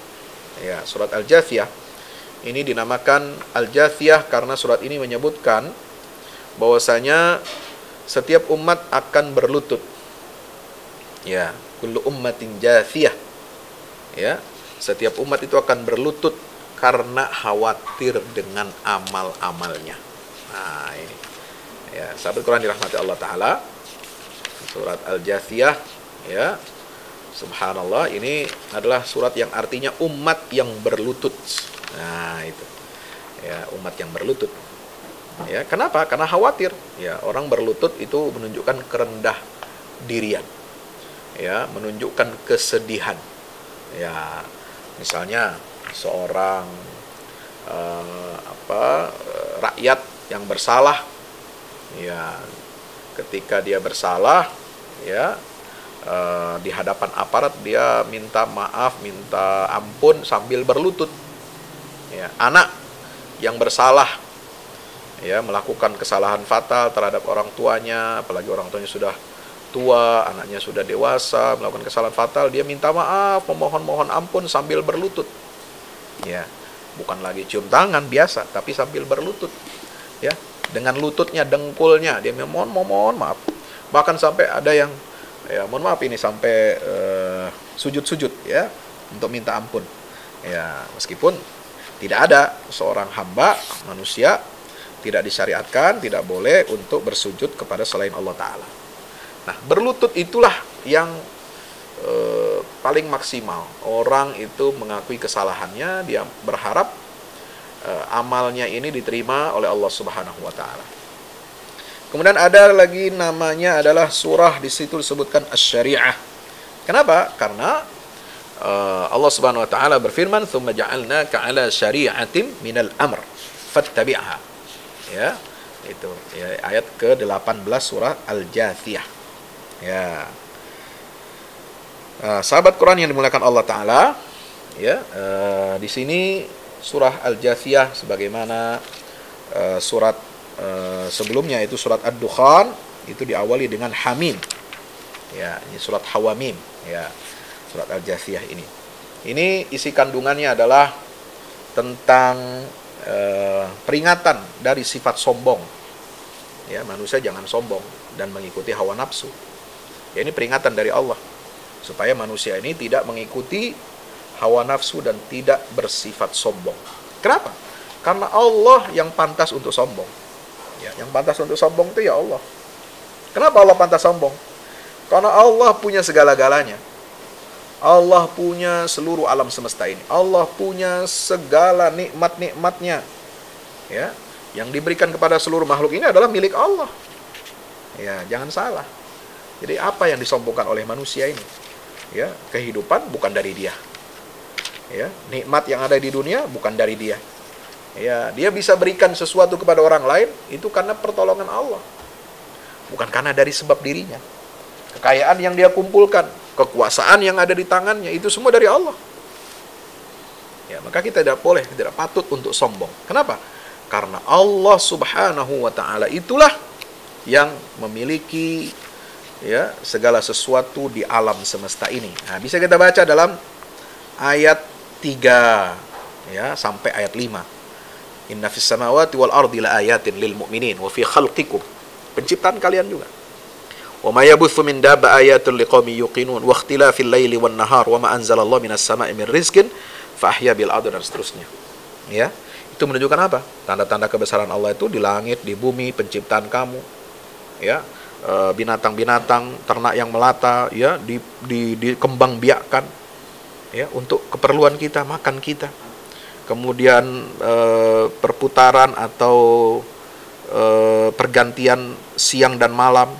Ya, surat Al-Jathiyah ini dinamakan Al-Jathiyah karena surat ini menyebutkan bahwasanya setiap umat akan berlutut. Ya, kullu ummatin jathiyah. Ya, setiap umat itu akan berlutut karena khawatir dengan amal-amalnya. Nah, ini. Ya, sahabat Quran dirahmati Allah Ta'ala, surat Al-Jathiyah, ya, subhanallah, ini adalah surat yang artinya umat yang berlutut. Nah, itu, ya, umat yang berlutut. Ya, kenapa? Karena khawatir. Ya, orang berlutut itu menunjukkan kerendah dirian. Ya, menunjukkan kesedihan. Ya, misalnya seorang rakyat yang bersalah. Ya, ketika dia bersalah, ya, di hadapan aparat dia minta maaf, minta ampun sambil berlutut. Ya, anak yang bersalah, ya, melakukan kesalahan fatal terhadap orang tuanya, apalagi orang tuanya sudah tua, anaknya sudah dewasa, melakukan kesalahan fatal, dia minta maaf, memohon ampun sambil berlutut. Ya, bukan lagi cium tangan biasa, tapi sambil berlutut. Ya, dengan lututnya, dengkulnya, dia mohon maaf. Bahkan sampai ada yang, ya, mohon maaf ini sampai sujud-sujud, ya, untuk minta ampun. Ya, meskipun tidak ada seorang hamba manusia tidak disyariatkan, tidak boleh untuk bersujud kepada selain Allah Ta'ala. Nah, berlutut itulah yang paling maksimal. Orang itu mengakui kesalahannya, dia berharap amalnya ini diterima oleh Allah Subhanahu wa Ta'ala. Kemudian ada lagi namanya adalah surah, di situ disebutkan Asy-Syari'ah. Kenapa? Karena Allah Subhanahu wa Ta'ala berfirman, "Tsumma ja'alnaka 'ala syari'atin minal amr fattabi'ha." Ya, itu ya, ayat ke-18 surah Al-Jathiyah. Ya. Sahabat Quran yang dimuliakan Allah Ta'ala, ya, di sini surah Al-Jathiyah sebagaimana surat sebelumnya itu surat Ad-Dukhan itu diawali dengan Hamim. Ya, ini surat Hawamim, ya. Surat Al-Jathiyah ini. Ini isi kandungannya adalah tentang peringatan dari sifat sombong. Ya, manusia jangan sombong dan mengikuti hawa nafsu. Ya, ini peringatan dari Allah supaya manusia ini tidak mengikuti hawa nafsu dan tidak bersifat sombong. Kenapa? Karena Allah yang pantas untuk sombong. Ya, yang pantas untuk sombong itu ya Allah. Kenapa Allah pantas sombong? Karena Allah punya segala-galanya. Allah punya seluruh alam semesta ini. Allah punya segala nikmat-nikmatnya. Ya, yang diberikan kepada seluruh makhluk ini adalah milik Allah. Ya, jangan salah. Jadi apa yang disombongkan oleh manusia ini? Ya, kehidupan bukan dari dia. Ya, nikmat yang ada di dunia bukan dari dia. Ya, dia bisa berikan sesuatu kepada orang lain itu karena pertolongan Allah. Bukan karena dari sebab dirinya. Kekayaan yang dia kumpulkan, kekuasaan yang ada di tangannya, itu semua dari Allah. Ya, maka kita tidak patut untuk sombong. Kenapa? Karena Allah Subhanahu wa Ta'ala itulah yang memiliki, ya, segala sesuatu di alam semesta ini. Nah, bisa kita baca dalam ayat 3, ya, sampai ayat 5. Inna fis samawati wal ardi la ayatin lil mu'minin wa fi khalqikum. Penciptaan kalian juga. Wa ma yabuthu min dabba ayatul liqaumin yuqinun wa ikhtilafil laili wan nahar wa ma anzalallahu minas sama'i min rizqin fa ahya bil ardi dan seterusnya. Ya, itu menunjukkan apa? Tanda-tanda kebesaran Allah itu di langit, di bumi, penciptaan kamu. Ya, binatang-binatang, ternak yang melata, ya, dikembang biakkan, ya, untuk keperluan kita, makan kita. Kemudian perputaran atau pergantian siang dan malam.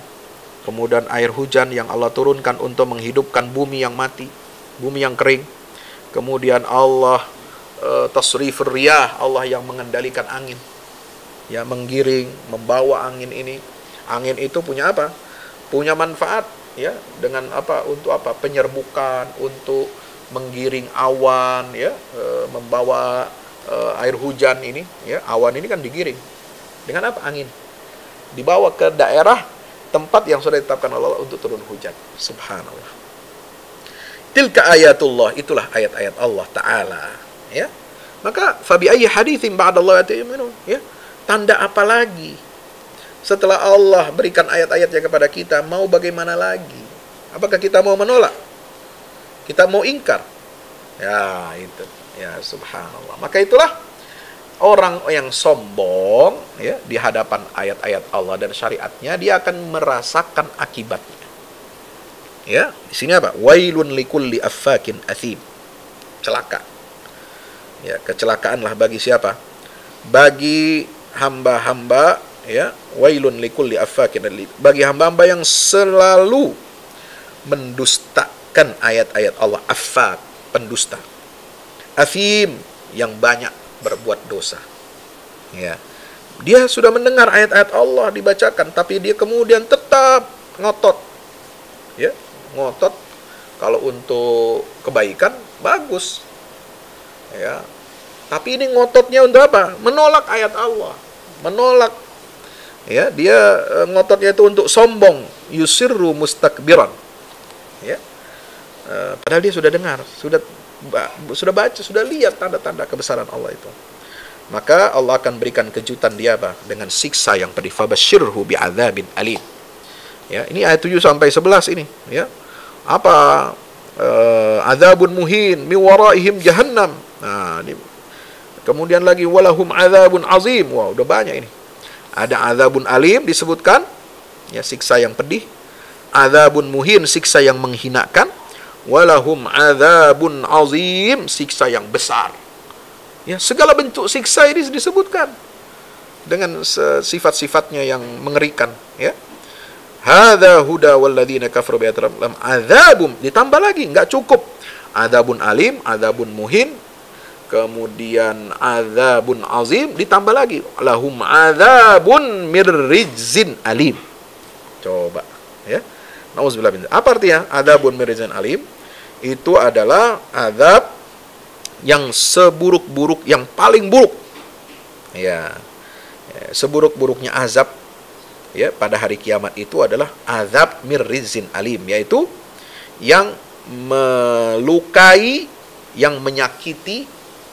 Kemudian air hujan yang Allah turunkan untuk menghidupkan bumi yang mati, bumi yang kering. Kemudian Allah tasrifur riyah, Allah yang mengendalikan angin, ya, menggiring, membawa angin ini. Angin itu punya apa? Punya manfaat, ya, dengan apa? Untuk apa? Penyerbukan, untuk menggiring awan, ya, membawa air hujan ini, ya, awan ini kan digiring dengan apa? Angin, dibawa ke daerah tempat yang sudah ditetapkan Allah untuk turun hujan. Subhanallah. Tilka ayatullah, itulah ayat-ayat Allah Ta'ala. Ya, maka fabi ayyi haditsin ba'dallahi tu'minun, ya, tanda apa lagi setelah Allah berikan ayat-ayatnya kepada kita? Mau bagaimana lagi? Apakah kita mau menolak? Kita mau ingkar? Ya, itu, ya, subhanallah. Maka itulah orang yang sombong, ya, di hadapan ayat-ayat Allah dan syariatnya, dia akan merasakan akibatnya. Ya, di sini apa? Wailun likulli affakin athim. Celaka. Ya, kecelakaanlah bagi siapa? Bagi hamba-hamba, ya, wailun likulli affakin athim. Bagi hamba-hamba yang selalu mendustakan ayat-ayat Allah. Affak, pendusta. Athim, yang banyak berbuat dosa. Ya, dia sudah mendengar ayat-ayat Allah dibacakan, tapi dia kemudian tetap ngotot. Ya, ngotot. Kalau untuk kebaikan bagus. Ya, tapi ini ngototnya untuk apa? Menolak ayat Allah, menolak. Ya, dia ngototnya itu untuk sombong. Yusirru mustakbiran. Ya, padahal dia sudah dengar, sudah baca, sudah lihat tanda-tanda kebesaran Allah itu. Maka Allah akan berikan kejutan dia apa? Dengan siksa yang pedih. Fabasyirhu bi'adzabin alim. Ya, ini ayat 7 sampai 11 ini, ya. Apa? Adzabun muhin min waraihim jahannam. Nah, ini. Kemudian lagi walahum adzabun azim. Wah, udah banyak ini. Ada adzabun alim disebutkan, ya, siksa yang pedih. Adzabun muhin, siksa yang menghinakan. Walahum adzabun azim, siksa yang besar. Ya, segala bentuk siksa ini disebutkan dengan sifat-sifatnya yang mengerikan, ya. Hadza huda walladzina kafaru bi ayatina adzabum, ditambah lagi, enggak cukup. Adzabun alim, adzabun muhin, kemudian adzabun azim, ditambah lagi lahum adzabun mirrijzin alim. Coba, ya. Nauzubillah min. Apa artinya adzabun mirrijzin alim? itu adalah azab yang seburuk-buruk, yang paling buruk. Ya, seburuk-buruknya azab ya pada hari kiamat itu adalah azab mirrizin alim, yaitu yang melukai, yang menyakiti,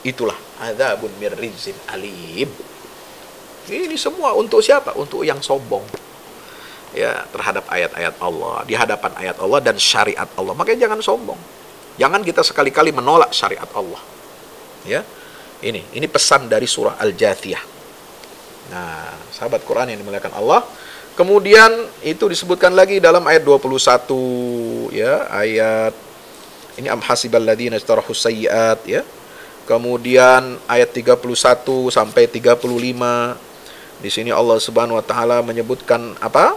itulah azabun mirrizin alim. Ini semua untuk siapa? Untuk yang sombong ya terhadap ayat-ayat Allah, di hadapan ayat Allah dan syariat Allah. Makanya jangan sombong. Jangan kita sekali-kali menolak syariat Allah. Ya. Ini pesan dari surah Al-Jathiyah. Nah, sahabat Quran yang dimuliakan Allah, kemudian itu disebutkan lagi dalam ayat 21 ya, ayat ini am hasibal ladzina istarahu sayyiat ya. Kemudian ayat 31 sampai 35. Di sini Allah Subhanahu wa taala menyebutkan apa?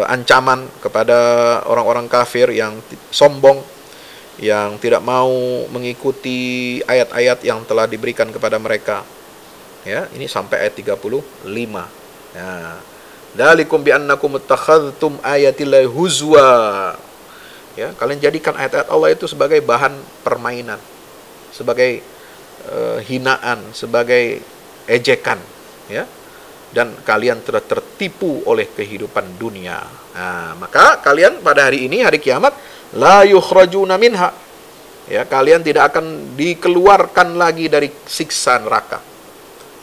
Ancaman kepada orang-orang kafir yang sombong, yang tidak mau mengikuti ayat-ayat yang telah diberikan kepada mereka. Ya, ini sampai ayat 35. Ya. Dzalikum bi annakum ittakhadhtum ayatillahi huzwa. Ya, kalian jadikan ayat-ayat Allah itu sebagai bahan permainan, sebagai hinaan, sebagai ejekan, ya. Dan kalian telah tertipu oleh kehidupan dunia. Nah, maka kalian pada hari ini, hari kiamat, la yukhrajuna minha. Ya, kalian tidak akan dikeluarkan lagi dari siksa neraka.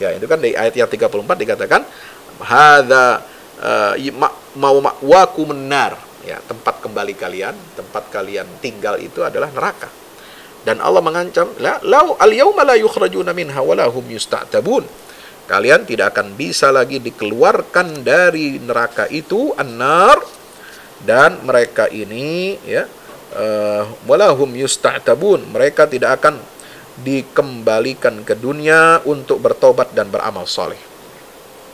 Ya, itu kan di ayat yang 34 dikatakan hadza ma'wakum nar. Ya, tempat kembali kalian, tempat kalian tinggal itu adalah neraka. Dan Allah mengancam, lau al-yauma la yukhrajuna minha wa la hum yusta'tabun. Kalian tidak akan bisa lagi dikeluarkan dari neraka itu, an-nar, dan mereka ini ya walahum yusta'tabun, mereka tidak akan dikembalikan ke dunia untuk bertobat dan beramal soleh.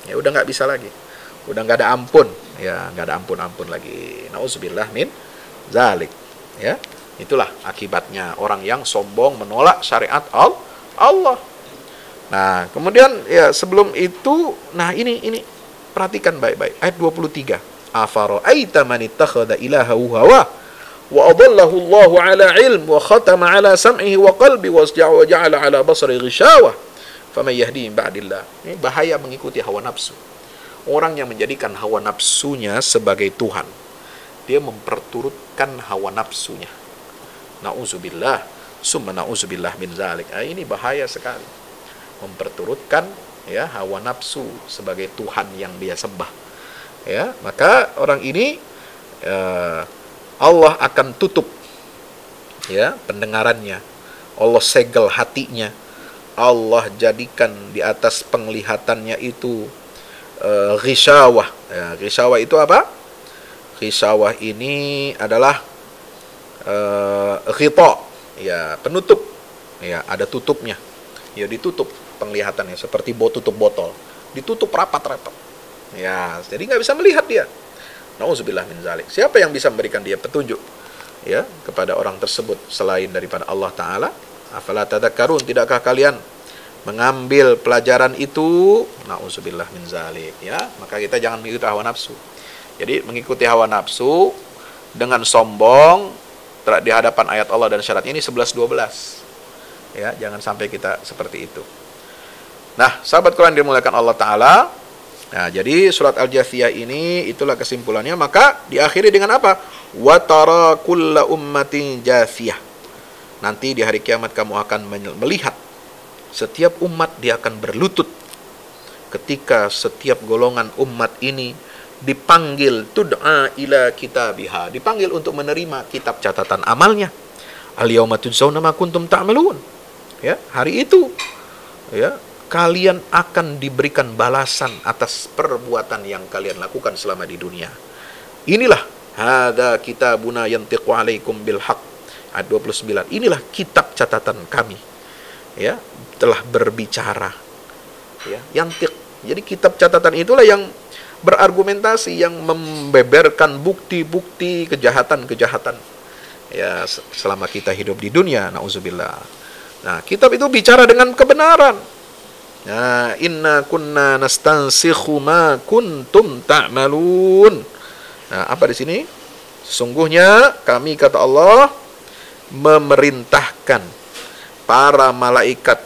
Ya udah nggak bisa lagi, udah nggak ada ampun, ya nggak ada ampun-ampun lagi. Nauzubillah min zalik. Ya, itulah akibatnya orang yang sombong menolak syariat Allah. Nah, kemudian ya sebelum itu, nah ini perhatikan baik-baik ayat 23. Afara'aita man ittakhadha ilahahu hawa wa adallahu Allahu ala ilm wa khatama ala sam'ihi wa qalbi wa ja'ala ala basari ghishawa faman yahdi min ba'dillah. Ini bahaya mengikuti hawa nafsu. Orang yang menjadikan hawa nafsunya sebagai Tuhan, dia memperturutkan hawa nafsunya. Nauzubillah, summa nauzubillah min zalik. Ini bahaya sekali. Memperturutkan ya hawa nafsu sebagai Tuhan yang dia sembah. Ya, maka orang ini Allah akan tutup ya pendengarannya. Allah segel hatinya. Allah jadikan di atas penglihatannya itu ghisyawah. Ya, ghisyawah itu apa? Ghisyawah ini adalah ghita, ya penutup. Ya, ada tutupnya. Ya, ditutup penglihatannya seperti tutup botol, ditutup rapat-rapat. Ya, jadi nggak bisa melihat dia. Nauzubillah min zalik. Siapa yang bisa memberikan dia petunjuk ya kepada orang tersebut selain daripada Allah Ta'ala? Afala tadakkarun, tidakkah kalian mengambil pelajaran itu? Nauzubillah min zalik. Ya, maka kita jangan mengikuti hawa nafsu. Jadi mengikuti hawa nafsu dengan sombong di hadapan ayat Allah dan syarat ini 11-12. Ya, jangan sampai kita seperti itu. Nah, sahabat Quran dimuliakan Allah Ta'ala. Nah, jadi surat Al-Jathiyah ini itulah kesimpulannya. Maka diakhiri dengan apa? Wa tara kulla ummatin jathiyah. Nanti di hari kiamat kamu akan melihat setiap umat dia akan berlutut ketika setiap golongan umat ini dipanggil tud'a ila kitabiha, dipanggil untuk menerima kitab catatan amalnya. Al-yauma tujzauna ma kuntum ta'malun. Ya, hari itu ya kalian akan diberikan balasan atas perbuatan yang kalian lakukan selama di dunia. Inilah hadza kitabuna yantiqu alaikum bil haqq. Ayat 29. Inilah kitab catatan kami. Ya, telah berbicara. Ya, yantiq. Jadi kitab catatan itulah yang berargumentasi, yang membeberkan bukti-bukti kejahatan-kejahatan. Ya, selama kita hidup di dunia, nauzubillah. Nah, kitab itu bicara dengan kebenaran. Nah, inna kunna nastansikhu ma kuntum ta'malun. Nah, apa di sini? Sesungguhnya kami, kata Allah, memerintahkan para malaikat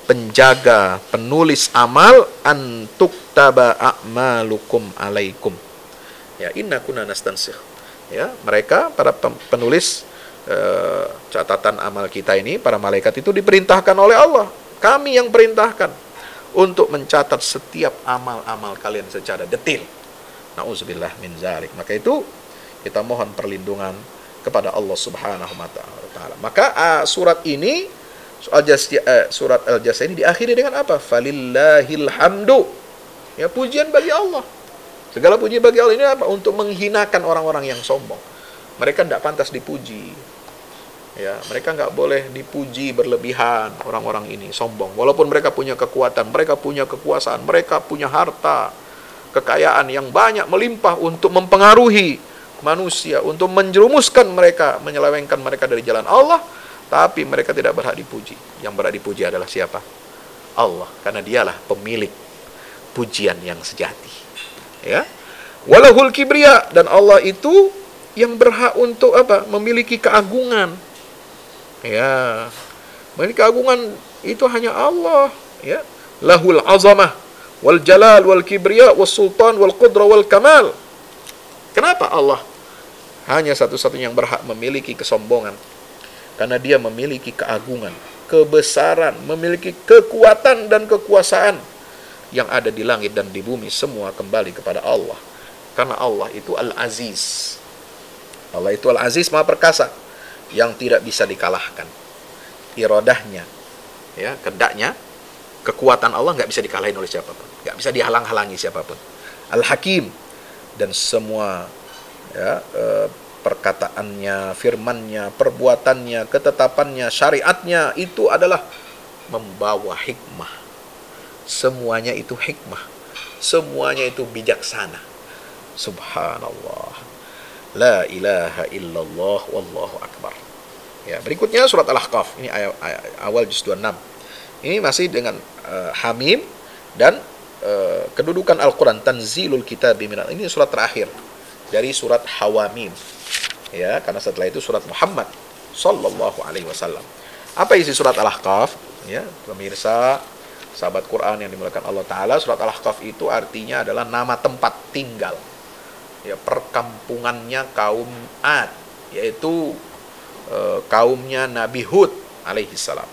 penjaga, penulis amal, antuktaba a'malukum alaikum. Ya, inna kunna nastansikh. Ya, mereka para penulis catatan amal kita ini, para malaikat itu diperintahkan oleh Allah. Kami yang perintahkan untuk mencatat setiap amal-amal kalian secara detail. Nauzubillah min zalik. Maka itu kita mohon perlindungan kepada Allah Subhanahu wa taala. Maka surat ini, surat Al-Jasiyah ini diakhiri dengan apa? Falillahil hamdu. Ya, pujian bagi Allah. Segala puji bagi Allah ini apa? Untuk menghinakan orang-orang yang sombong. Mereka tidak pantas dipuji. Ya, mereka nggak boleh dipuji berlebihan, orang-orang ini sombong. Walaupun mereka punya kekuatan, mereka punya kekuasaan, mereka punya harta, kekayaan yang banyak melimpah untuk mempengaruhi manusia, untuk menjerumuskan mereka, menyelewengkan mereka dari jalan Allah, tapi mereka tidak berhak dipuji. Yang berhak dipuji adalah siapa? Allah, karena dialah pemilik pujian yang sejati. Ya, walahul kibriya, dan Allah itu yang berhak untuk apa? Memiliki keagungan. Ya, memiliki keagungan itu hanya Allah. Ya, lahul azamah wal jalal wal kibriya was sultan wal qudra wal kamal. Kenapa Allah hanya satu-satunya yang berhak memiliki kesombongan? Karena dia memiliki keagungan, kebesaran, memiliki kekuatan dan kekuasaan. Yang ada di langit dan di bumi semua kembali kepada Allah. Karena Allah itu Al-Aziz. Allah itu Al-Aziz, Maha Perkasa, yang tidak bisa dikalahkan. Iradahnya, ya, kendaknya, kekuatan Allah nggak bisa dikalahin oleh siapapun, nggak bisa dihalang-halangi siapapun. Al-Hakim, dan semua ya, perkataannya, firmannya, perbuatannya, ketetapannya, syariatnya itu adalah membawa hikmah. Semuanya itu hikmah, semuanya itu bijaksana. Subhanallah, la ilaha illallah, wallahu akbar. Ya, berikutnya surat Al-Ahqaf. Ini awal juz 26. Ini masih dengan Hamim dan kedudukan Al-Quran, Tanzilul Kitabi minal. Ini surat terakhir dari surat Hawamim. Ya, karena setelah itu surat Muhammad sallallahu alaihi wasallam. Apa isi surat Al-Ahqaf? Ya, pemirsa, sahabat Quran yang dimuliakan Allah Ta'ala, surat Al-Ahqaf itu artinya adalah nama tempat tinggal, ya, perkampungannya kaum Ad, yaitu kaumnya Nabi Hud alaihi salam.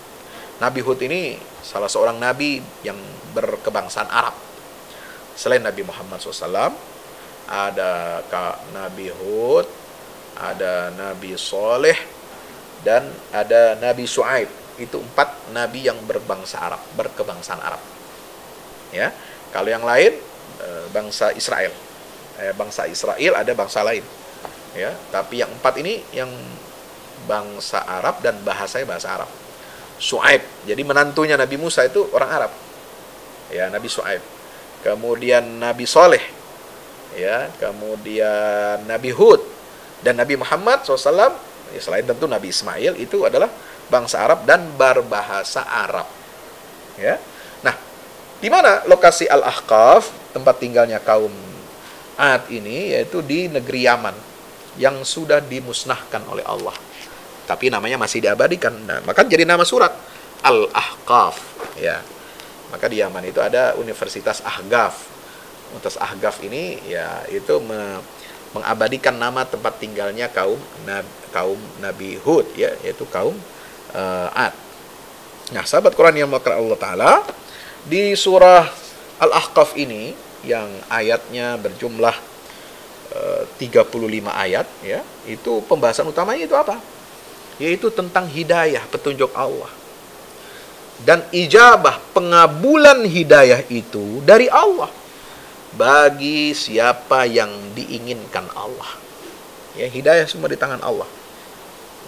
Nabi Hud ini salah seorang nabi yang berkebangsaan Arab. Selain Nabi Muhammad SAW, ada Nabi Hud, ada Nabi Soleh, dan ada Nabi Shu'aib. Itu 4 nabi yang berbangsa Arab, berkebangsaan Arab. Ya, kalau yang lain bangsa Israel. Bangsa Israel ada bangsa lain. Ya, tapi yang 4 ini yang bangsa Arab dan bahasanya bahasa Arab. Shu'aib, jadi menantunya Nabi Musa itu orang Arab. Ya, Nabi Shu'aib. Kemudian Nabi Soleh. Ya, kemudian Nabi Hud dan Nabi Muhammad SAW. Ya, selain tentu Nabi Ismail itu adalah bangsa Arab dan berbahasa Arab. Ya. Nah, di mana lokasi Al-Ahqaf, tempat tinggalnya kaum Ad ini, yaitu di negeri Yaman yang sudah dimusnahkan oleh Allah. Tapi namanya masih diabadikan. Nah, maka jadi nama surat Al-Ahqaf, ya. Maka di Yaman itu ada Universitas Ahqaf. Universitas Ahqaf ini ya itu mengabadikan nama tempat tinggalnya kaum Nabi Hud, ya, yaitu kaum Ad. Nah, sahabat Quran yang dimuliakan Allah Ta'ala, di surah Al-Ahqaf ini yang ayatnya berjumlah 35 ayat, ya, itu pembahasan utamanya itu apa? Yaitu tentang hidayah, petunjuk Allah. Dan ijabah, pengabulan hidayah itu dari Allah bagi siapa yang diinginkan Allah. Ya, hidayah semua di tangan Allah.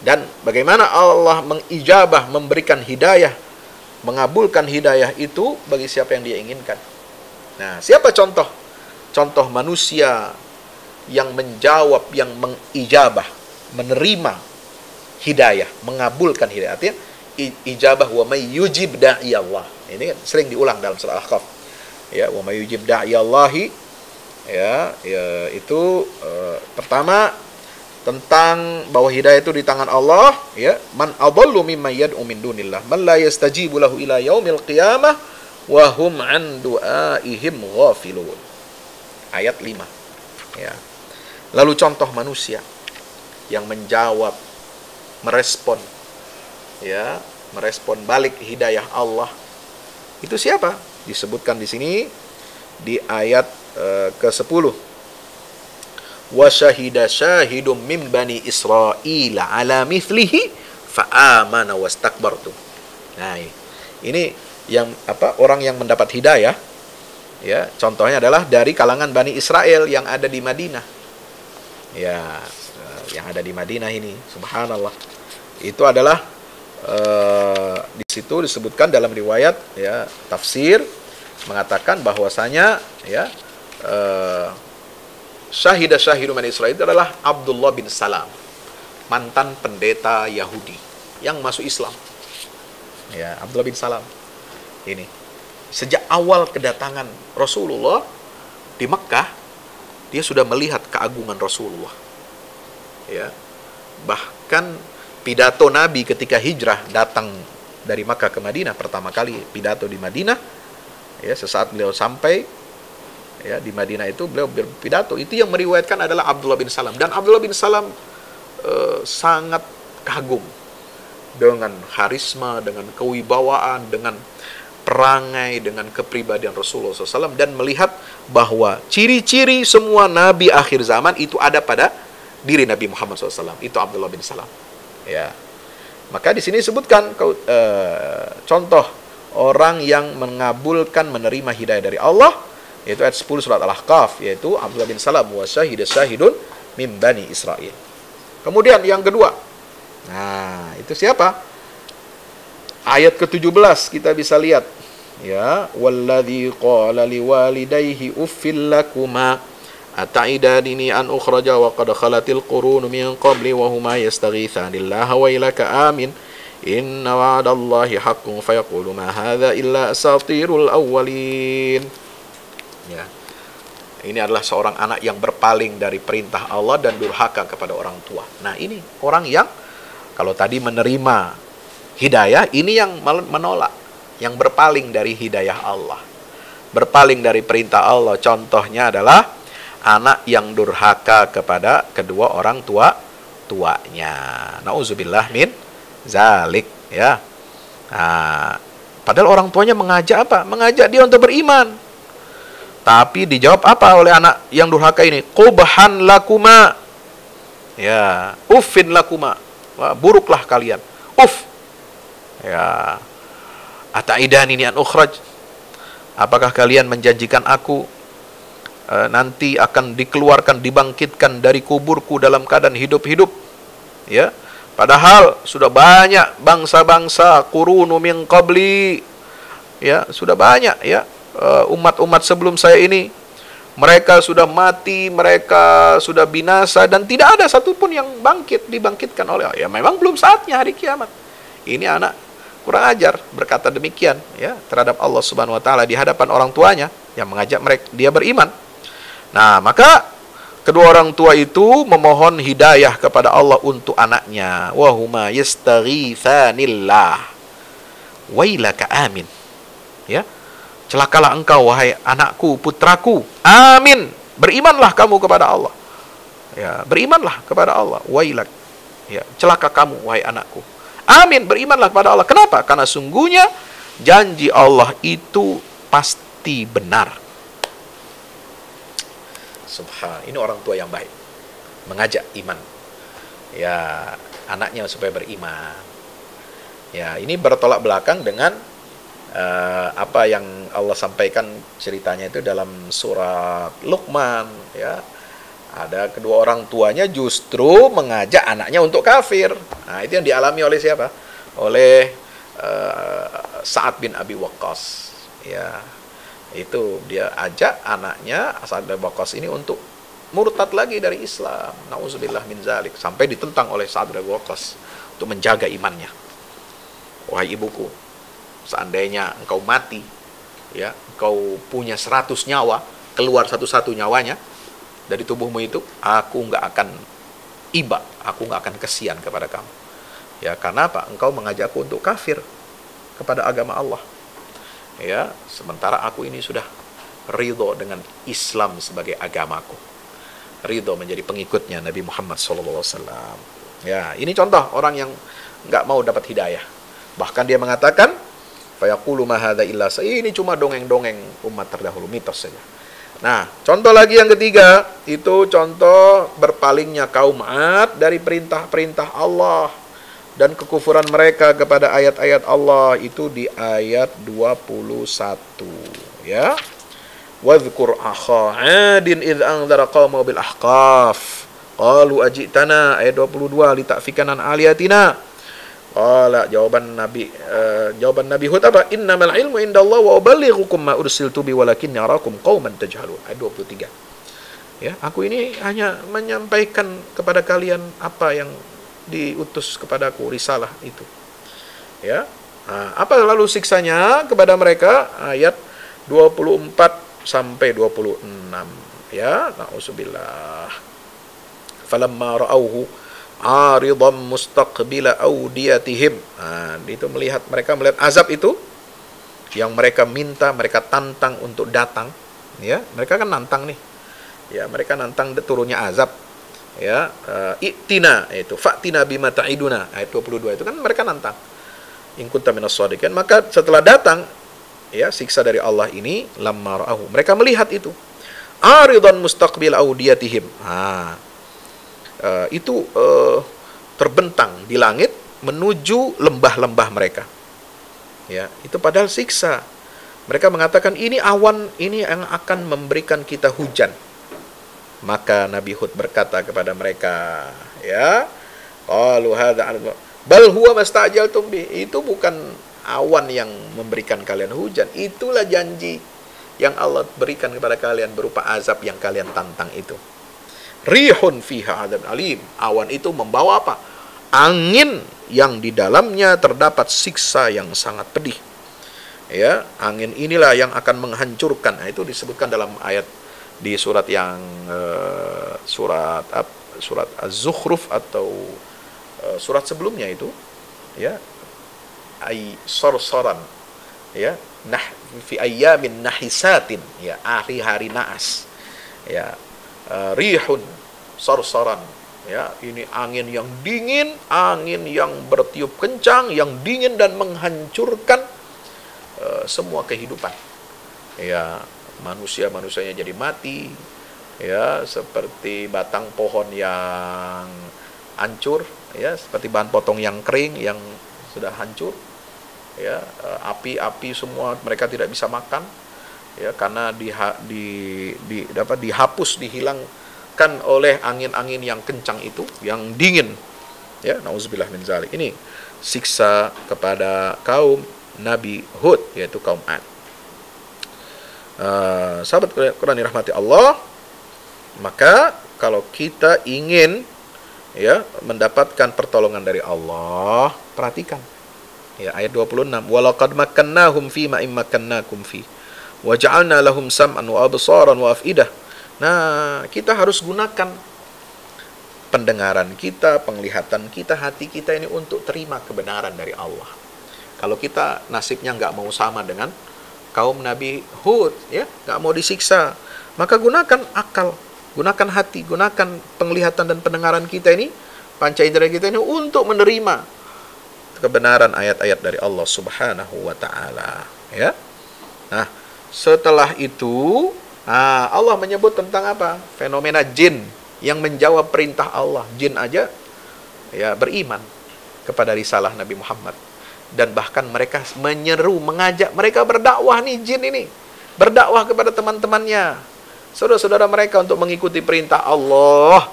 Dan bagaimana Allah mengijabah, memberikan hidayah, mengabulkan hidayah itu bagi siapa yang dia inginkan. Nah, siapa contoh? Contoh manusia yang menjawab, yang mengijabah, menerima hidayah, mengabulkan hidayah. Artinya ijabah, wa may yujib da'i Allah. Ini kan sering diulang dalam surah Al-Ahqaf. Ya, wa may yujib da'i Allahi, ya, itu pertama tentang bahwa hidayah itu di tangan Allah, ya. Man adallu mimman yad'u min dunillah man la yastajibu lahu ila yaumil qiyamah wa hum an du'aihim ghafilun. Ayat 5. Ya. Lalu contoh manusia yang menjawab, merespon, ya, merespon balik hidayah Allah. Itu siapa? Disebutkan di sini di ayat ke-10. Wa syahida syahidum min bani Israila ala mithlihi fa amana wastakbartum. Nah, ini yang orang yang mendapat hidayah, ya, contohnya adalah dari kalangan Bani Israel yang ada di Madinah. Ya, yang ada di Madinah ini, subhanallah. Itu adalah di situ disebutkan dalam riwayat, ya, tafsir mengatakan bahwasanya, ya, syahidah syahidun min Israil itu adalah Abdullah bin Salam, mantan pendeta Yahudi yang masuk Islam. Ya, Abdullah bin Salam ini sejak awal kedatangan Rasulullah di Mekah, dia sudah melihat keagungan Rasulullah. Ya. Bahkan pidato Nabi ketika hijrah datang dari Makkah ke Madinah, pertama kali pidato di Madinah, ya, sesaat beliau sampai, ya, di Madinah itu beliau berpidato. Itu yang meriwayatkan adalah Abdullah bin Salam, dan Abdullah bin Salam sangat kagum dengan karisma, dengan kewibawaan, dengan perangai, dengan kepribadian Rasulullah SAW, dan melihat bahwa ciri-ciri semua nabi akhir zaman itu ada pada diri Nabi Muhammad SAW. Itu Abdullah bin Salam. Ya, maka di sini disebutkan contoh orang yang mengabulkan, menerima hidayah dari Allah, yaitu ayat 10 surat Al-Ahqaf, yaitu Abdullah bin Salam wa syahida syahidun min bani Israil. Kemudian yang kedua, nah, itu siapa? Ayat ke-17 kita bisa lihat, ya, walladzi qala liwalidayhi uffil lakuma ata'idani an ukhraja wa qad khalatil qurun min qabli wa huma yastaghithanillaha wa ilaka amin inna wa'dallahi haqqun fayaqulu ma hadza illa asatirul awwalin. Ya. Ini adalah seorang anak yang berpaling dari perintah Allah dan durhaka kepada orang tua. Nah, ini orang yang kalau tadi menerima hidayah, ini yang menolak, yang berpaling dari hidayah Allah, berpaling dari perintah Allah. Contohnya adalah anak yang durhaka kepada kedua orang tuanya. Nauzubillah min zalik, ya. Nah, padahal orang tuanya mengajak apa? Mengajak dia untuk beriman. Tapi dijawab apa oleh anak yang durhaka ini? Qubhan lakuma. Ya, uffin lakuma. Wah, buruklah kalian. Uff. Ya. Ata'idani an ukhraj. Apakah kalian menjanjikan aku nanti akan dikeluarkan, dibangkitkan dari kuburku dalam keadaan hidup-hidup? Ya. Padahal sudah banyak bangsa-bangsa qurunu min qabli. Ya, sudah banyak, ya, umat-umat sebelum saya ini, mereka sudah mati, mereka sudah binasa, dan tidak ada satupun yang dibangkitkan oleh Allah. Ya, memang belum saatnya hari kiamat. Ini anak kurang ajar berkata demikian, ya, terhadap Allah Subhanahu wa taala di hadapan orang tuanya yang mengajak mereka dia beriman. Nah, maka kedua orang tua itu memohon hidayah kepada Allah untuk anaknya. Wa huma yastaghitsanillah wailaka amin. Ya. Celakalah engkau wahai anakku, putraku. Amin. Berimanlah kamu kepada Allah. Ya, berimanlah kepada Allah. Wailak. Ya, celaka kamu wahai anakku. Amin, berimanlah kepada Allah. Kenapa? Karena sungguhnya janji Allah itu pasti benar. Subhan, ini orang tua yang baik, mengajak iman, ya, anaknya supaya beriman. Ya, ini bertolak belakang dengan apa yang Allah sampaikan ceritanya itu dalam surat Luqman, ya. Ada kedua orang tuanya justru mengajak anaknya untuk kafir. Nah, itu yang dialami oleh siapa? Oleh Sa'ad bin Abi Waqqas. Ya, itu dia ajak anaknya Sa'ad bin Abi Waqqas ini untuk murtad lagi dari Islam. Nauzubillah min zalik. Sampai ditentang oleh Sa'ad bin Abi Waqqas untuk menjaga imannya. Wahai ibuku, seandainya engkau mati, ya, engkau punya 100 nyawa, keluar satu-satu nyawanya dari tubuhmu itu, aku nggak akan iba, aku nggak akan kesian kepada kamu. Ya, karena apa? Engkau mengajakku untuk kafir kepada agama Allah. Ya, sementara aku ini sudah ridho dengan Islam sebagai agamaku. Ridho menjadi pengikutnya Nabi Muhammad SAW. Ya, ini contoh orang yang nggak mau dapat hidayah. Bahkan dia mengatakan, fayaqulu ma hadza illa ini cuma dongeng-dongeng umat terdahulu, mitos saja. Nah, contoh lagi yang ketiga, itu contoh berpalingnya kaum 'Ad dari perintah-perintah Allah dan kekufuran mereka kepada ayat-ayat Allah, itu di ayat 21, ya. Wadhkur akha 'adin idh anzara qaumahu bil ahqaf qalu ajitana, ayat 22, litafikan an aliyatina. Qala, jawaban Nabi Hud apa? Innamal ilmu indallahi wa uballighukum ma ursiltu bi walakin yarakum qauman tajhalun. Ayat 23. Ya, aku ini hanya menyampaikan kepada kalian apa yang diutus kepadaku, risalah itu. Ya. Nah, apa lalu siksanya kepada mereka? Ayat 24 sampai 26. Ya, na'udzubillah. Falamma ra'auhu aridham mustaqbila audiyatihim. Nah, itu mereka melihat azab itu yang mereka minta, mereka tantang untuk datang, ya. Mereka kan nantang nih. Ya, mereka nantang turunnya azab. Ya, i'tina, itu fa'tina bima ta'iduna, ayat 22 itu kan mereka nantang. In kunta minas shadiqin, maka setelah datang ya siksa dari Allah ini, lamma ra'ahu, mereka melihat itu. Aridhan mustaqbil audiyatihim. Itu terbentang di langit menuju lembah-lembah mereka. Ya, itu padahal siksa. Mereka mengatakan ini awan ini yang akan memberikan kita hujan. Maka Nabi Hud berkata kepada mereka, ya, qalu hadza bal huwa mastajaltum bi. Itu bukan awan yang memberikan kalian hujan, itulah janji yang Allah berikan kepada kalian berupa azab yang kalian tantang itu. Rihun fiha adzab alim. Awan itu membawa apa? Angin yang di dalamnya terdapat siksa yang sangat pedih. Ya, angin inilah yang akan menghancurkan. Nah, itu disebutkan dalam ayat di surat yang surat Az-Zukhruf atau surat sebelumnya itu, ya. Ay sorsoran, ya, nah fi ayyamin nahisatin, ya, hari naas, ya. Rihun sorsoran, ya, ini angin yang dingin, angin yang bertiup kencang, yang dingin dan menghancurkan semua kehidupan. Ya, manusianya jadi mati, ya, seperti batang pohon yang hancur, ya, seperti bahan potong yang kering yang sudah hancur, ya, api semua mereka tidak bisa makan. Ya, karena dihapus, dihilangkan oleh angin-angin yang kencang itu, yang dingin. Ya, nauzubillah min zalik. Ini siksa kepada kaum Nabi Hud, yaitu kaum 'Ad. Sahabat Quran dirahmati Allah, maka kalau kita ingin ya mendapatkan pertolongan dari Allah, perhatikan. Ya, ayat 26, walaqad makkannahum fi ma immakkannakum fi wa ja'alna lahum sam'an wa absaran wa afidah. Nah, kita harus gunakan pendengaran kita, penglihatan kita, hati kita ini untuk terima kebenaran dari Allah. Kalau kita nasibnya nggak mau sama dengan kaum Nabi Hud, ya, nggak mau disiksa, maka gunakan akal, gunakan hati, gunakan penglihatan dan pendengaran kita ini, panca indera kita ini untuk menerima kebenaran ayat-ayat dari Allah Subhanahu wa ta'ala, ya. Nah, setelah itu Allah menyebut tentang apa? Fenomena jin yang menjawab perintah Allah. Jin aja ya beriman kepada risalah Nabi Muhammad, dan bahkan mereka menyeru, mengajak mereka berdakwah nih, jin ini berdakwah kepada teman-temannya, saudara-saudara mereka untuk mengikuti perintah Allah.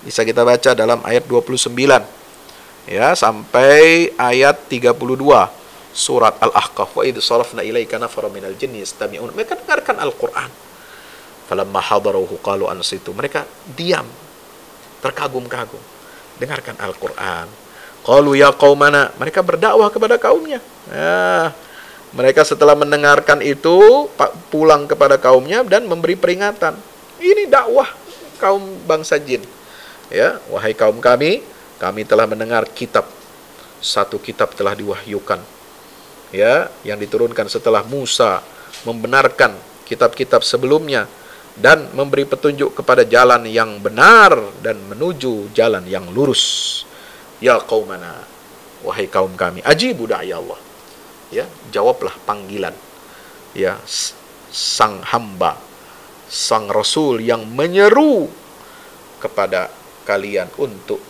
Bisa kita baca dalam ayat 29 ya sampai ayat 32 surat Al-Ahqaf. Wa idh sarafna ilaika nafaran minal jinni yastami'un. Mereka dengarkan Al-Qur'an. Falamma hadaruhu qalu ansitu. Mereka diam, terkagum-kagum, dengarkan Al-Qur'an. Qalu ya qaumana. Mereka berdakwah kepada kaumnya. Ya, mereka setelah mendengarkan itu pulang kepada kaumnya dan memberi peringatan. Ini dakwah kaum bangsa jin. Ya, wahai kaum kami telah mendengar kitab, satu kitab telah diwahyukan, ya, yang diturunkan setelah Musa membenarkan kitab-kitab sebelumnya dan memberi petunjuk kepada jalan yang benar dan menuju jalan yang lurus. Ya qaumana, wahai kaum kami, ajibu da'i Allah. Ya, jawablah panggilan, ya, sang hamba, sang rasul yang menyeru kepada kalian untuk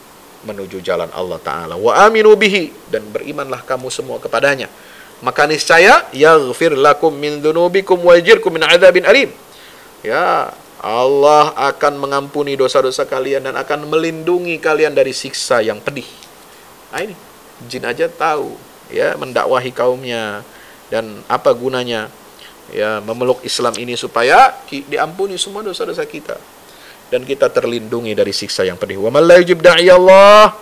menuju jalan Allah Ta'ala. Wa aminu bihi, dan berimanlah kamu semua kepadanya. Maka niscaya yaghfir lakum min dzunubikum wa yajirkum min adzabin alim. Ya, Allah akan mengampuni dosa-dosa kalian dan akan melindungi kalian dari siksa yang pedih. Nah ini, jin aja tahu, ya, mendakwahi kaumnya, dan apa gunanya, ya, memeluk Islam ini supaya diampuni semua dosa-dosa kita dan kita terlindungi dari siksa yang pedih. Wa man la yujib da'i Allah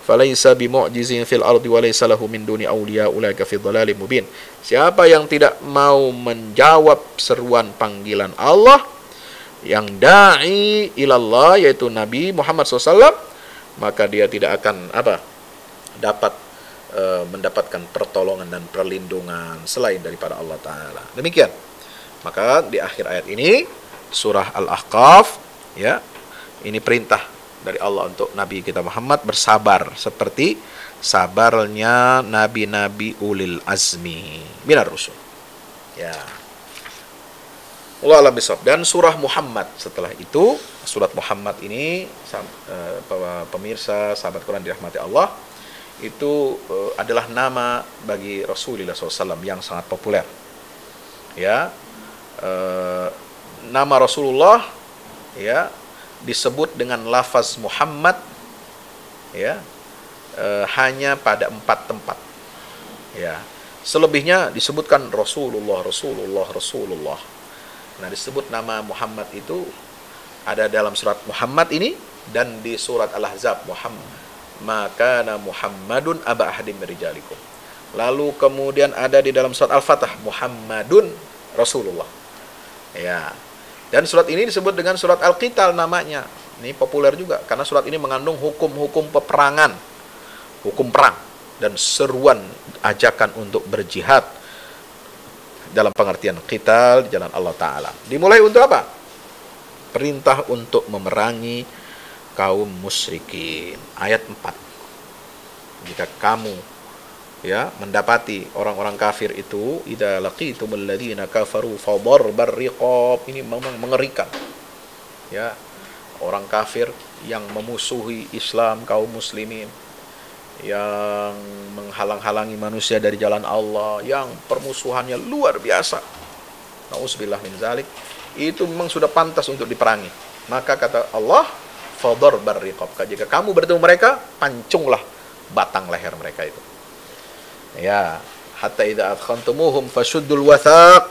falaysa bimu'jizin fil ardi wa laysa lahu min duni awliya ulaika fi dhalalin mubin. Siapa yang tidak mau menjawab seruan panggilan Allah, yang da'i ilallah, yaitu Nabi Muhammad SAW, maka dia tidak akan dapat mendapatkan pertolongan dan perlindungan selain daripada Allah Ta'ala. Demikian. Maka di akhir ayat ini surah Al-Ahqaf, ya, ini perintah dari Allah untuk Nabi kita Muhammad bersabar seperti sabarnya nabi-nabi ulil azmi minar rusul. Ya. Allah alam bisawab. Dan surah Muhammad setelah itu, surat Muhammad ini, pemirsa sahabat Quran dirahmati Allah, itu adalah nama bagi Rasulullah SAW yang sangat populer. Ya, nama Rasulullah, ya, disebut dengan lafaz Muhammad, ya, hanya pada 4 tempat. Ya, selebihnya disebutkan Rasulullah. Nah, disebut nama Muhammad itu ada dalam surat Muhammad ini dan di surat Al-Ahzab, maka Muhammadun aba ahadim mirijalikum. Lalu kemudian ada di dalam surat Al-Fatah, Muhammadun Rasulullah. Ya. Dan surat ini disebut dengan surat Al-Qital namanya. Ini populer juga karena surat ini mengandung hukum-hukum peperangan, hukum perang, dan seruan ajakan untuk berjihad dalam pengertian qital di jalan Allah Ta'ala. Dimulai untuk apa? Perintah untuk memerangi kaum musyrikin. Ayat 4. Jika kamu, ya, mendapati orang-orang kafir itu, idza laqitumul ladzina kafaru fadarbar riqab. Ini memang mengerikan. Ya, orang kafir yang memusuhi Islam, kaum muslimin, yang menghalang-halangi manusia dari jalan Allah, yang permusuhannya luar biasa. Nauzubillah min zalik. Itu memang sudah pantas untuk diperangi. Maka kata Allah, fadarbar riqab. Jika kamu bertemu mereka, pancunglah batang leher mereka itu. Ya, hatta idza adkhantumuhum fashuddul wathaq.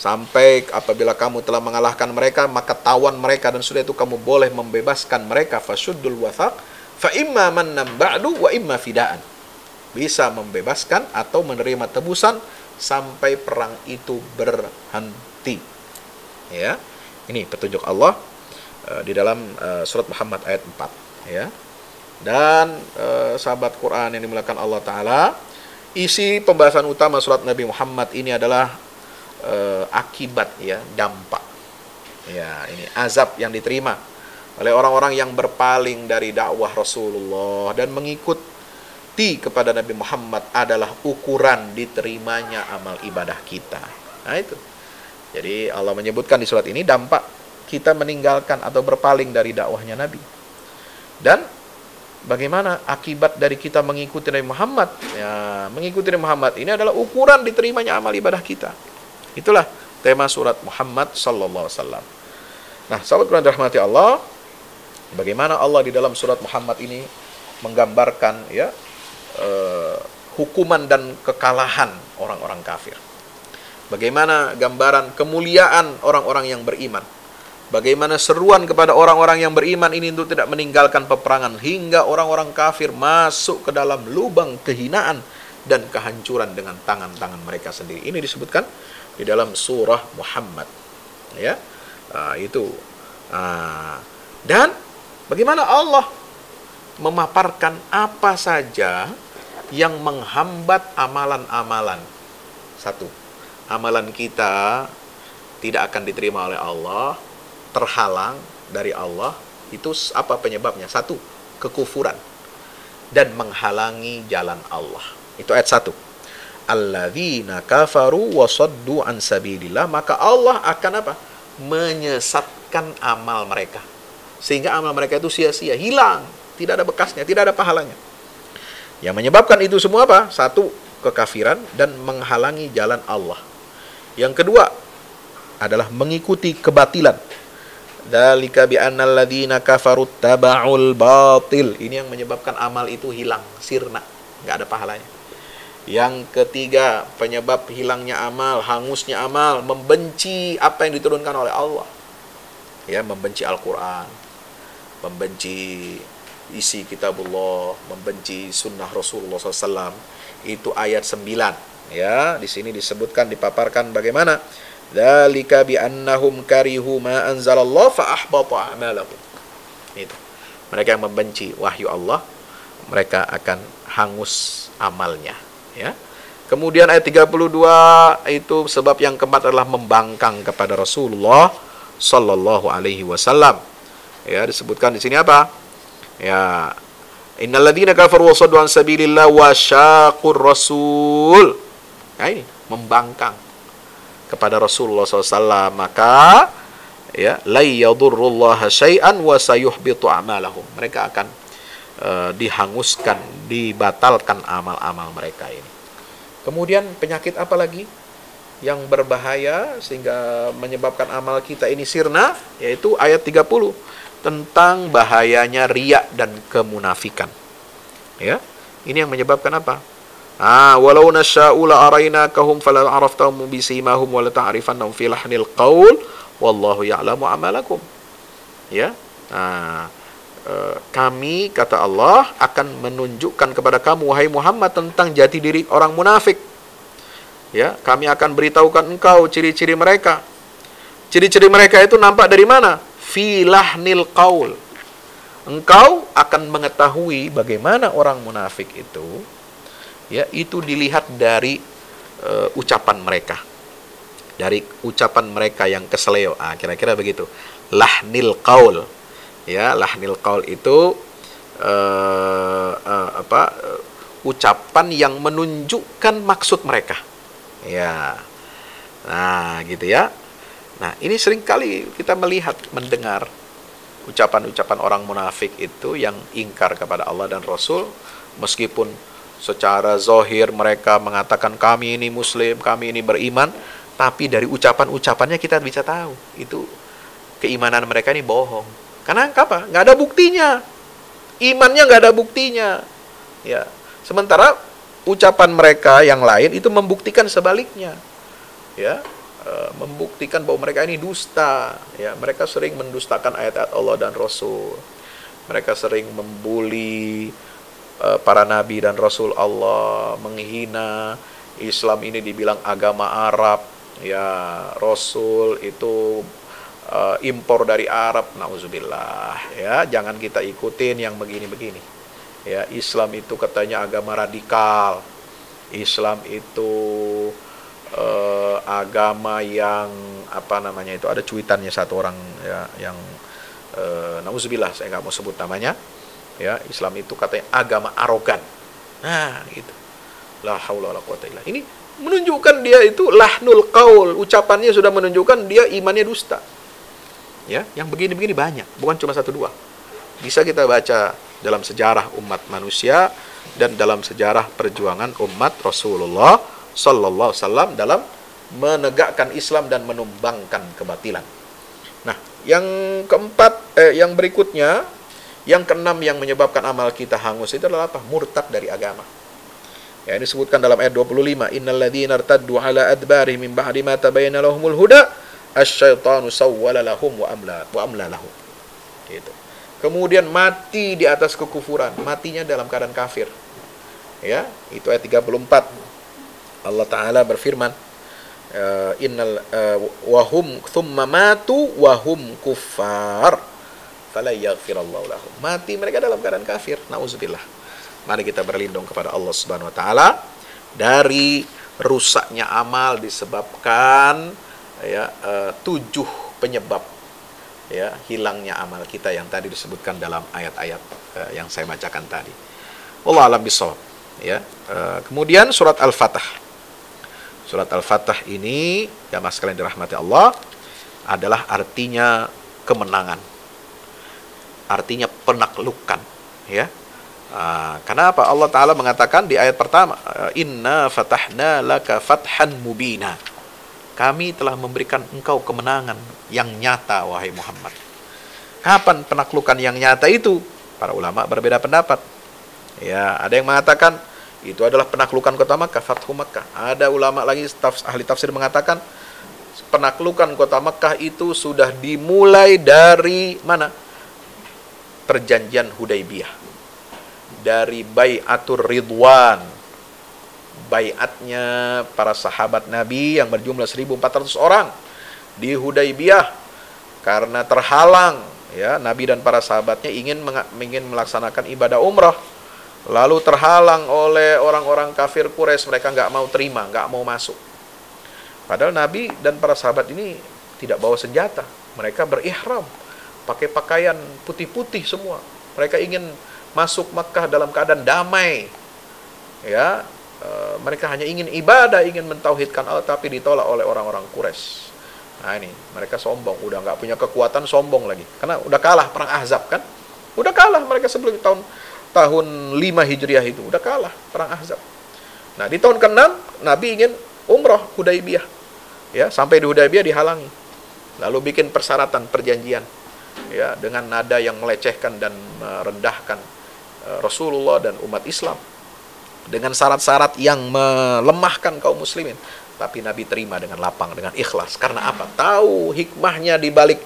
Sampai apabila kamu telah mengalahkan mereka, maka tawan mereka, dan sudah itu kamu boleh membebaskan mereka. Fashuddul wathaq fa imma mannan ba'du wa imma fidaan. Bisa membebaskan atau menerima tebusan sampai perang itu berhenti. Ya. Ini petunjuk Allah di dalam surat Muhammad ayat 4, ya. Dan sahabat Quran yang dimuliakan Allah Ta'ala, isi pembahasan utama surat Nabi Muhammad ini adalah akibat, ya, dampak. Ya, ini azab yang diterima oleh orang-orang yang berpaling dari dakwah Rasulullah dan mengikuti kepada Nabi Muhammad adalah ukuran diterimanya amal ibadah kita. Nah itu. Jadi Allah menyebutkan di surat ini dampak kita meninggalkan atau berpaling dari dakwahnya Nabi. Dan bagaimana akibat dari kita mengikuti Nabi Muhammad? Ya, mengikuti Nabi Muhammad ini adalah ukuran diterimanya amal ibadah kita. Itulah tema surat Muhammad sallallahu alaihi wasallam. Nah, sahabat Quran rahmati Allah, bagaimana Allah di dalam surat Muhammad ini menggambarkan, ya, hukuman dan kekalahan orang-orang kafir. Bagaimana gambaran kemuliaan orang-orang yang beriman. Bagaimana seruan kepada orang-orang yang beriman ini untuk tidak meninggalkan peperangan hingga orang-orang kafir masuk ke dalam lubang kehinaan dan kehancuran dengan tangan-tangan mereka sendiri. Ini disebutkan di dalam surah Muhammad. Ya, itu. Dan Bagaimana Allah memaparkan apa saja yang menghambat amalan-amalan. Satu, amalan kita tidak akan diterima oleh Allah, terhalang dari Allah. Itu apa penyebabnya? Satu, kekufuran dan menghalangi jalan Allah. Itu ayat 1. Alladzina kafaru wa saddu an sabilillah, maka Allah akan apa? Menyesatkan amal mereka. Sehingga amal mereka itu sia-sia, hilang, tidak ada bekasnya, tidak ada pahalanya. Yang menyebabkan itu semua apa? Satu, kekafiran dan menghalangi jalan Allah. Yang kedua adalah mengikuti kebatilan. Dzalika bi annal ladzina kafaru taba'ul batil. Ini yang menyebabkan amal itu hilang, sirna, enggak ada pahalanya. Yang ketiga, penyebab hilangnya amal, hangusnya amal, membenci apa yang diturunkan oleh Allah. Ya, membenci Al-Quran, membenci isi kitabullah, membenci sunnah Rasulullah SAW. Itu ayat 9. Ya, di sini disebutkan, dipaparkan bagaimana. Dzalika bi annahum karihu ma anzalallah fa ahbata a'malahum. Itu. Mereka yang membenci wahyu Allah, mereka akan hangus amalnya. Ya. Kemudian ayat 32 itu sebab yang keempat adalah membangkang kepada Rasulullah sallallahu alaihi wasallam. Ya, disebutkan di sini apa? Ya, innalladzina kafaru wa saddu an sabilillah wa syaqur rasul. Nah, ini membangkang kepada Rasulullah SAW, maka ya, la yadurrullaha syai'an wa sayuhbitu a'malahum. Mereka akan dihanguskan, dibatalkan amal-amal mereka ini. Kemudian penyakit apa lagi yang berbahaya sehingga menyebabkan amal kita ini sirna? Yaitu ayat 30 tentang bahayanya riya dan kemunafikan. Ya, ini yang menyebabkan apa? Walau nasya'u la arainakahum fala araftahum bisimahum wa la ta'rifannahum fi lahnil qaul wallahu ya'lamu amalakum. Ya. Kami, kata Allah, akan menunjukkan kepada kamu, wahai Muhammad, tentang jati diri orang munafik. Ya, kami akan beritahukan engkau ciri-ciri mereka. Ciri-ciri mereka itu nampak dari mana? Fi lahnil qaul. Engkau akan mengetahui bagaimana orang munafik itu. Ya, itu dilihat dari ucapan mereka. Dari ucapan mereka yang keseleo. Kira-kira begitu. Lahnil qaul. Ya, lahnil qaul itu ucapan yang menunjukkan maksud mereka. Ya. Nah, gitu ya. Nah, ini seringkali kita melihat, mendengar ucapan-ucapan orang munafik itu yang ingkar kepada Allah dan Rasul, meskipun secara zahir mereka mengatakan kami ini muslim, kami ini beriman, tapi dari ucapan-ucapannya kita bisa tahu itu keimanan mereka ini bohong. Karena apa? Nggak ada buktinya. Imannya nggak ada buktinya. Ya. Sementara ucapan mereka yang lain itu membuktikan sebaliknya. Ya, membuktikan bahwa mereka ini dusta. Ya, mereka sering mendustakan ayat-ayat Allah dan Rasul. Mereka sering membuli para nabi dan Rasul Allah, menghina Islam ini dibilang agama Arab. Ya, Rasul itu impor dari Arab, nauzubillah. Ya, jangan kita ikutin yang begini-begini. Ya, Islam itu katanya agama radikal. Islam itu agama yang apa namanya itu, ada cuitannya satu orang ya, yang nauzubillah, saya nggak mau sebut namanya. Ya, Islam itu katanya agama arogan. Nah, gitu. La haula wala quwata illa. Ini menunjukkan dia itu lahnul qaul, ucapannya sudah menunjukkan dia imannya dusta. Ya, yang begini-begini banyak, bukan cuma 1-2. Bisa kita baca dalam sejarah umat manusia dan dalam sejarah perjuangan umat Rasulullah sallallahu alaihi wasallam dalam menegakkan Islam dan menumbangkan kebatilan. Nah, yang keempat, yang berikutnya, yang keenam yang menyebabkan amal kita hangus itu adalah apa? Murtad dari agama. Ya, ini disebutkan dalam ayat 25, innal ladzina irtaddu ala adbarihim min ba'di ma tabayyana lahumul huda asyaitanu sawwala lahum wa amla lahum. Gitu. Kemudian mati di atas kekufuran, matinya dalam keadaan kafir. Ya, itu ayat 34. Allah Ta'ala berfirman, innal wahum thumma matu wahum kuffar fala yaghfirallahu lahum. Mati mereka dalam keadaan kafir. Nauzubillah. Mari kita berlindung kepada Allah Subhanahu wa taala dari rusaknya amal disebabkan 7 penyebab hilangnya amal kita yang tadi disebutkan dalam ayat-ayat yang saya bacakan tadi. Wallahu a'lam bishawab. Kemudian surat Al-Fatah. Surat Al-Fatah ini, jamaah sekalian dirahmati Allah, adalah artinya kemenangan, artinya penaklukan. Kenapa Allah Ta'ala mengatakan di ayat pertama, Inna fatahna laka fathan mubina. Kami telah memberikan engkau kemenangan yang nyata, wahai Muhammad. Kapan penaklukan yang nyata itu? Para ulama berbeda pendapat. Ada yang mengatakan itu adalah penaklukan kota Makkah, Fathu Makkah. Ada ulama lagi, ahli tafsir mengatakan penaklukan kota Makkah itu sudah dimulai dari mana? Perjanjian Hudaybiyah. Dari Bai'atur Ridwan. Bai'atnya para sahabat Nabi yang berjumlah 1.400 orang di Hudaybiyah. Karena terhalang, Nabi dan para sahabatnya ingin melaksanakan ibadah umrah. Lalu terhalang oleh orang-orang kafir Quraisy, mereka nggak mau terima, nggak mau masuk. Padahal Nabi dan para sahabat ini tidak bawa senjata. Mereka berihram, pakai pakaian putih-putih semua. Mereka ingin masuk Makkah dalam keadaan damai. Mereka hanya ingin ibadah, ingin mentauhidkan Allah, tapi ditolak oleh orang-orang Quraisy. Nah ini, mereka sombong, udah nggak punya kekuatan, sombong lagi. Karena udah kalah perang Ahzab kan? Udah kalah mereka sebelum tahun 5 Hijriah itu, udah kalah perang Ahzab. Nah, di tahun ke-6 Nabi ingin umrah Hudaybiyah. Sampai di Hudaybiyah dihalangi. Lalu bikin persyaratan perjanjian dengan nada yang melecehkan dan merendahkan Rasulullah dan umat Islam. Dengan syarat-syarat yang melemahkan kaum muslimin. Tapi Nabi terima dengan lapang, dengan ikhlas. Karena apa? Tahu hikmahnya di balik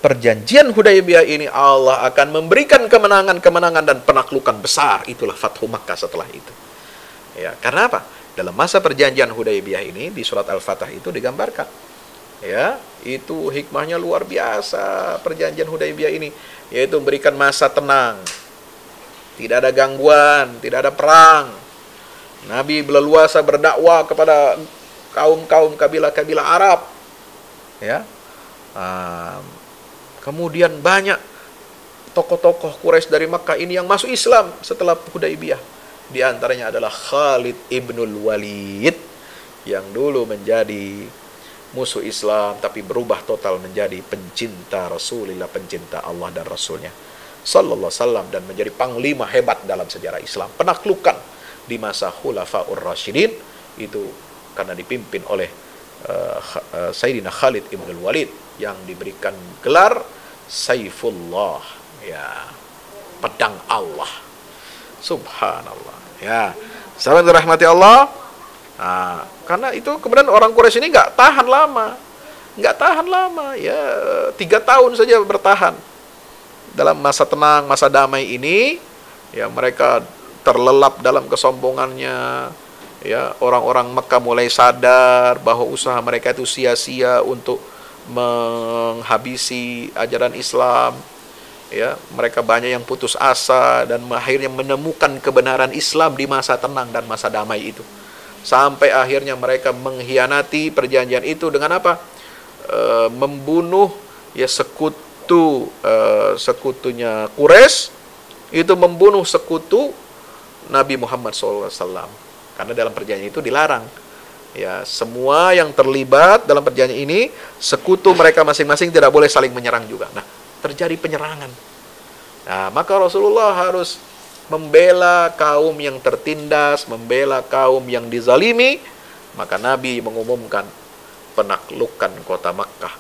perjanjian Hudaybiyah ini, Allah akan memberikan kemenangan-kemenangan dan penaklukan besar. Itulah Fathu Makkah setelah itu. Karena apa? Dalam masa perjanjian Hudaybiyah ini, di surat Al-Fatah itu digambarkan. Itu hikmahnya luar biasa perjanjian Hudaybiyah ini. Yaitu memberikan masa tenang. Tidak ada gangguan, tidak ada perang. Nabi berleluasa berdakwah kepada kaum-kaum kabilah-kabilah Arab. Kemudian banyak tokoh-tokoh Quraisy dari Makkah ini yang masuk Islam setelah Hudaybiyah. Di antaranya adalah Khalid ibnul Walid yang dulu menjadi musuh Islam tapi berubah total menjadi pencinta Rasulullah, pencinta Allah dan Rasulnya sallallahu alaihi wasallam, dan menjadi panglima hebat dalam sejarah Islam. Penaklukan di masa Khulafaur Rasyidin itu karena dipimpin oleh Sayyidina Khalid ibnul Walid yang diberikan gelar Saifullah, pedang Allah. Subhanallah. Sahabat dirahmati Allah. Karena itu kemudian orang Quraisy ini nggak tahan lama. 3 tahun saja bertahan. Dalam masa tenang, masa damai ini, mereka terlelap dalam kesombongannya. Orang-orang Mekah mulai sadar bahwa usaha mereka itu sia-sia untuk menghabisi ajaran Islam. Mereka banyak yang putus asa dan akhirnya menemukan kebenaran Islam di masa tenang dan masa damai itu. Sampai akhirnya mereka mengkhianati perjanjian itu dengan apa? Membunuh sekutunya Quraisy, itu membunuh sekutu Nabi Muhammad SAW. Karena dalam perjanjian itu dilarang. Semua yang terlibat dalam perjanjian ini, sekutu mereka masing-masing tidak boleh saling menyerang juga. Nah, terjadi penyerangan. Nah, maka Rasulullah harus membela kaum yang tertindas, membela kaum yang dizalimi. Maka Nabi mengumumkan penaklukan kota Makkah.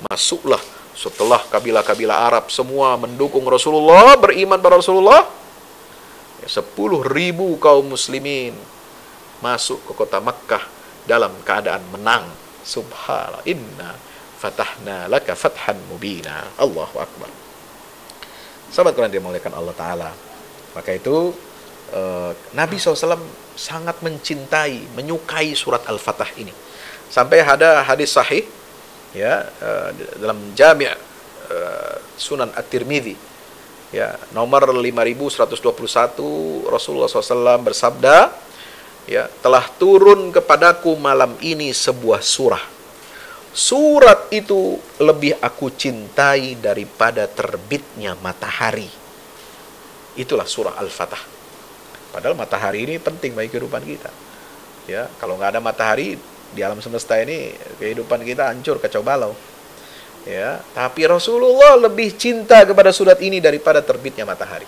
Masuklah setelah kabilah-kabilah Arab semua mendukung Rasulullah, beriman pada Rasulullah. 10.000 kaum muslimin masuk ke kota Makkah dalam keadaan menang. Subhanallah. Inna fatahna laka fathan mubina. Allahu Akbar. Sahabat Quran dimuliakan Allah Ta'ala. Maka itu Nabi SAW sangat mencintai, menyukai surat Al-Fatah ini. Sampai ada hadis sahih dalam Jami' Sunan At-Tirmidzi, ya, nomor 5121, Rasulullah SAW bersabda, ya, telah turun kepadaku malam ini sebuah surah. Surat itu lebih aku cintai daripada terbitnya matahari. Itulah surah Al-Fatah. Padahal matahari ini penting bagi kehidupan kita. Ya, kalau nggak ada matahari di alam semesta ini, kehidupan kita hancur, kacau balau. Ya, tapi Rasulullah lebih cinta kepada surat ini daripada terbitnya matahari.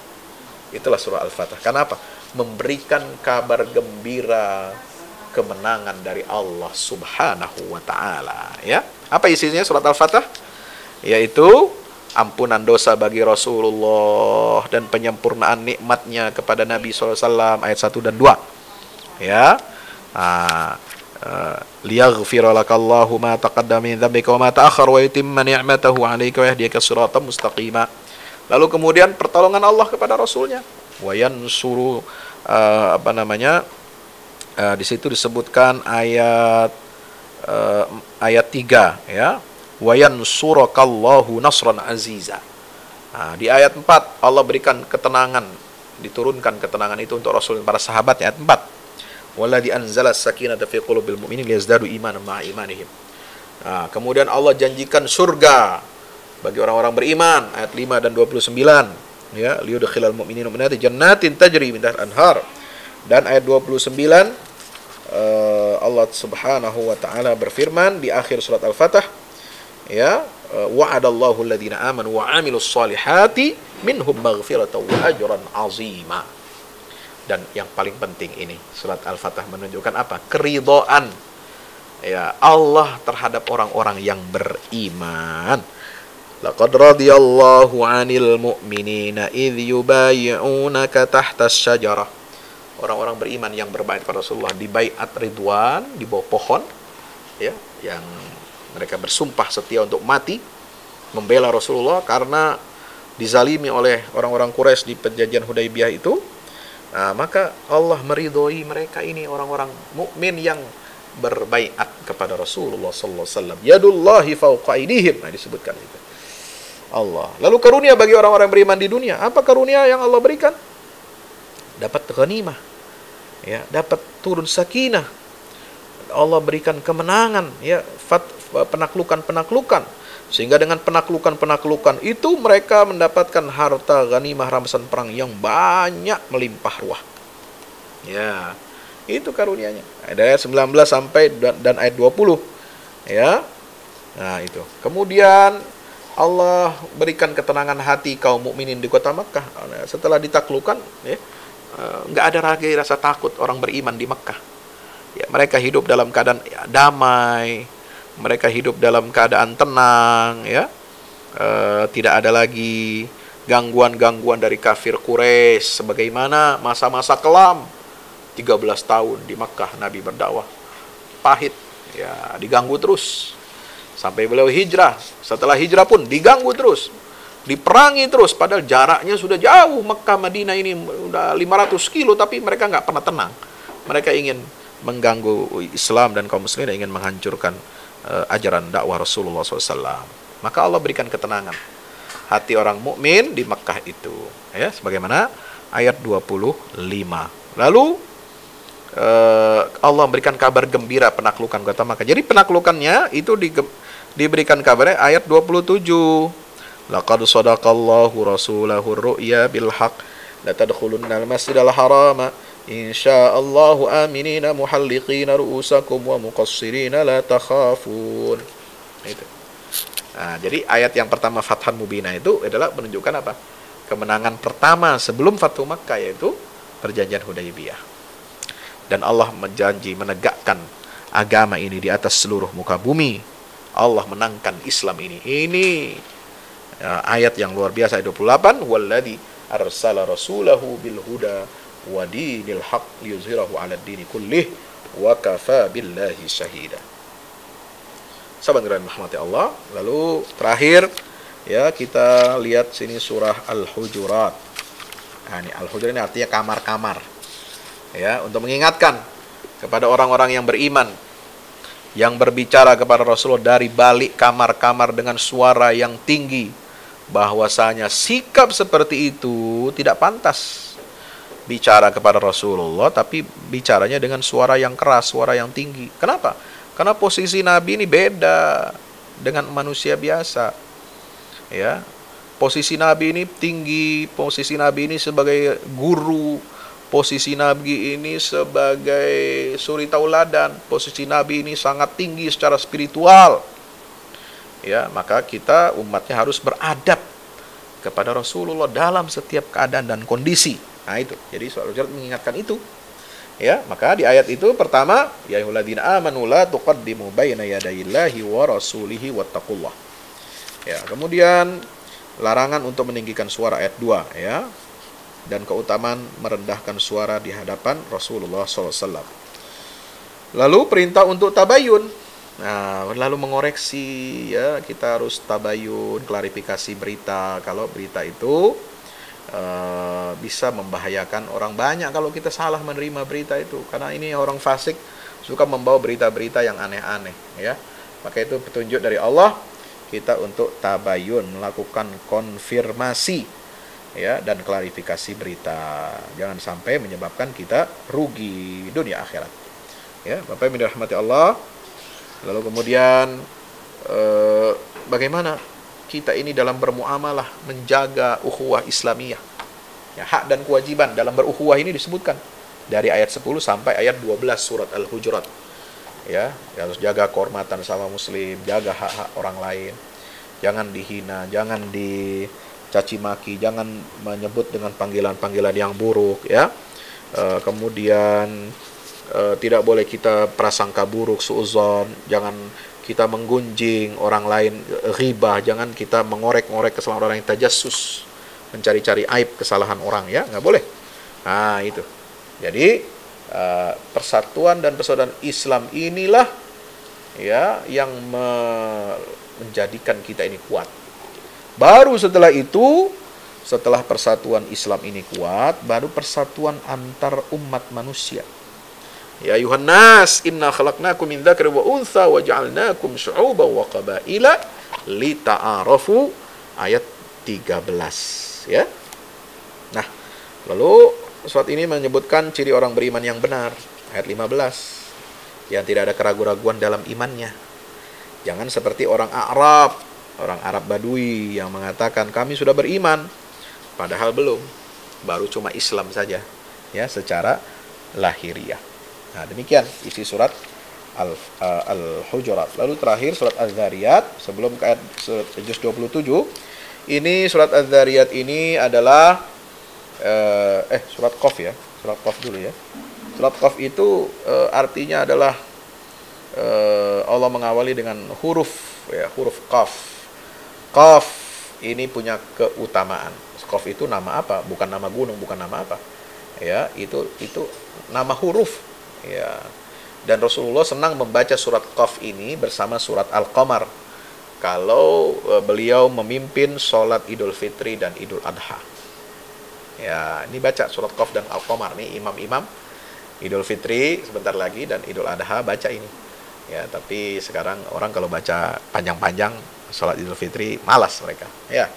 Itulah surah Al-Fatah. Kenapa? Memberikan kabar gembira kemenangan dari Allah Subhanahu wa taala, ya. Apa isinya surat Al-Fatah? Yaitu ampunan dosa bagi Rasulullah dan penyempurnaan nikmatnya kepada Nabi SAW, ayat 1 dan 2. Ya. Liyaghfira lakallahu ma taqaddama min dzambika wa ma ta'akhkhara wa yutimma ni'matahu 'alaika wa yahdiyaka siratan mustaqima. Lalu kemudian pertolongan Allah kepada Rasulnya. Wa yansuru di situ disebutkan ayat 3, ya. Wa yansurakallahu nasran aziza. Di ayat 4 Allah berikan ketenangan, diturunkan ketenangan itu untuk Rasul dan para sahabat, ayat 4. Walladzi anzala as-sakinata fi qulubil mu'minin liyazdadu imanan ma'a imanihim. Kemudian Allah janjikan surga bagi orang-orang beriman, ayat 5 dan 29, ya, liyudkhilal mu'minina mu'minati jannatin tajri min tahtiha al-anhar. Dan ayat 29 Allah Subhanahu wa taala berfirman di akhir surat Al-Fatah, ya, wa'adallahu alladhina amanu wa 'amilus solihati minhum maghfiratan wa ajran 'azima. Dan yang paling penting ini, surat Al-Fatah menunjukkan apa? Keridhaan, ya, Allah terhadap orang-orang yang beriman. Laqad radiyallahu 'anil mu'minina idh yubayyi'unaka tahta asy-syajarah. Orang-orang beriman yang berbaiat pada Rasulullah di baiat ridwan, di bawah pohon, ya, yang mereka bersumpah setia untuk mati membela Rasulullah karena dizalimi oleh orang-orang Quraisy di perjanjian Hudaybiyah itu. Maka Allah meridhoi mereka ini, orang-orang mukmin yang berbaiat kepada Rasulullah sallallahu alaihi wasallam. Yadullahi fawqa aydihim, disebutkan itu. Allah. Lalu karunia bagi orang-orang beriman di dunia. Apa karunia yang Allah berikan? Dapat ghanimah. Ya, dapat turun sakinah. Allah berikan kemenangan, ya, penaklukan-penaklukan. Sehingga dengan penaklukan-penaklukan itu mereka mendapatkan harta ghanimah rampasan perang yang banyak melimpah ruah. Ya, itu karunianya. Dari ayat 19 sampai dan ayat 20. Ya. Nah, itu. Kemudian Allah berikan ketenangan hati kaum mukminin di kota Makkah. Setelah ditaklukkan, ya, nggak ada lagi rasa takut orang beriman di Makkah. Ya, mereka hidup dalam keadaan damai. Mereka hidup dalam keadaan tenang, ya. Tidak ada lagi gangguan-gangguan dari kafir Quraisy sebagaimana masa-masa kelam 13 tahun di Makkah Nabi berdakwah. Pahit, ya, diganggu terus sampai beliau hijrah. Setelah hijrah pun diganggu terus, diperangi terus, padahal jaraknya sudah jauh. Makkah Madinah ini udah 500 kilo, tapi mereka nggak pernah tenang. Mereka ingin mengganggu Islam dan kaum muslimin, ingin menghancurkan ajaran dakwah Rasulullah SAW. Maka Allah berikan ketenangan hati orang mukmin di Makkah itu, ya, sebagaimana ayat 25. Lalu Allah memberikan kabar gembira penaklukan kota Makkah. Jadi penaklukannya itu diberikan kabarnya ayat 27. Laqad sadaqallahu rasulahu ar-ru'ya bil haqq la tadkhulunnal masjidal harama insyaallahu aminina muhalliqina ru'usakum wa muqassirina la takhafun. Itu. Nah, jadi ayat yang pertama Fathan Mubina itu adalah menunjukkan apa? Kemenangan pertama sebelum Fathu Makkah, yaitu perjanjian Hudaybiyah. Dan Allah menjanji menegakkan agama ini di atas seluruh muka bumi. Allah menangkan Islam ini. Ini ayat yang luar biasa, ayat 28. Walladzi arsala rasulahu bil huda wa dinil haqq liyuzhirahu 'ala ad-dini kullih wa kafa billahi syahida. Sahabat yang dirahmati Allah. Lalu terakhir, ya, kita lihat sini surah Al-Hujurat. Nah, ini Al-Hujurat ini artinya kamar-kamar. Ya, untuk mengingatkan kepada orang-orang yang beriman yang berbicara kepada Rasulullah dari balik kamar-kamar dengan suara yang tinggi, bahwasanya sikap seperti itu tidak pantas bicara kepada Rasulullah, tapi bicaranya dengan suara yang keras, suara yang tinggi. Kenapa? Karena posisi Nabi ini beda dengan manusia biasa. Ya, posisi Nabi ini tinggi, posisi Nabi ini sebagai guru, posisi Nabi ini sebagai suri tauladan, posisi Nabi ini sangat tinggi secara spiritual. Ya, maka kita umatnya harus beradab kepada Rasulullah dalam setiap keadaan dan kondisi. Nah itu, jadi surah Al-Hujurat mengingatkan itu. Ya, maka di ayat itu pertama, ya ayyuhalladzina amanu la tuqaddimu baina yadayillahi wa rasulihi wattaqullah. Ya, kemudian larangan untuk meninggikan suara ayat 2 ya. Dan keutamaan merendahkan suara di hadapan Rasulullah SAW. Lalu perintah untuk tabayun. Nah, lalu mengoreksi ya, kita harus tabayun, klarifikasi berita. Kalau berita itu bisa membahayakan orang banyak kalau kita salah menerima berita itu. Karena ini orang fasik suka membawa berita-berita yang aneh-aneh ya. Maka itu petunjuk dari Allah kita untuk tabayun, melakukan konfirmasi ya dan klarifikasi berita. Jangan sampai menyebabkan kita rugi dunia akhirat. Ya, Bapak yang dirahmati Allah. Lalu kemudian bagaimana kita ini dalam bermuamalah menjaga ukhuwah Islamiyah. Ya, hak dan kewajiban dalam berukhuwah ini disebutkan dari ayat 10 sampai ayat 12 surat Al-Hujurat. Ya, harus jaga kehormatan sama muslim, jaga hak-hak orang lain. Jangan dihina, jangan dicaci maki, jangan menyebut dengan panggilan-panggilan yang buruk ya. Kemudian tidak boleh kita prasangka buruk, suudzon, jangan kita menggunjing orang lain, ghibah, jangan kita mengorek-ngorek kesalahan orang yang tajassus, mencari-cari aib kesalahan orang ya, nggak boleh. Nah itu. Jadi persatuan dan persaudaraan Islam inilah ya yang menjadikan kita ini kuat. Baru setelah itu, setelah persatuan Islam ini kuat, baru persatuan antar umat manusia. Ya ayuhan nas, inna khalaqnakum min dzakari wa untha wa ja'alnakum syu'uban wa qabaila lita'arafu, ayat 13 ya. Nah, lalu surat ini menyebutkan ciri orang beriman yang benar, ayat 15, yang tidak ada keraguan-raguan dalam imannya. Jangan seperti orang Arab Badui yang mengatakan kami sudah beriman padahal belum, baru cuma Islam saja ya secara lahiriah. Nah, demikian isi surat Al-Hujurat. Lalu terakhir surat Az-Zariyat sebelum ke ayat juz 27. Ini surat Az-Zariyat ini adalah surat Qaf ya. Surat Qaf dulu ya. Surat Qaf itu artinya adalah Allah mengawali dengan huruf ya, huruf Qaf. Qaf ini punya keutamaan. Qaf itu nama apa? Bukan nama gunung, bukan nama apa. Ya, itu nama huruf. Ya, dan Rasulullah senang membaca surat Qaf ini bersama surat Al-Qamar kalau beliau memimpin sholat Idul Fitri dan Idul Adha. Ya, ini baca surat Qaf dan Al-Qamar nih imam-imam Idul Fitri sebentar lagi dan Idul Adha baca ini. Ya, tapi sekarang orang kalau baca panjang-panjang sholat Idul Fitri malas mereka. Ya,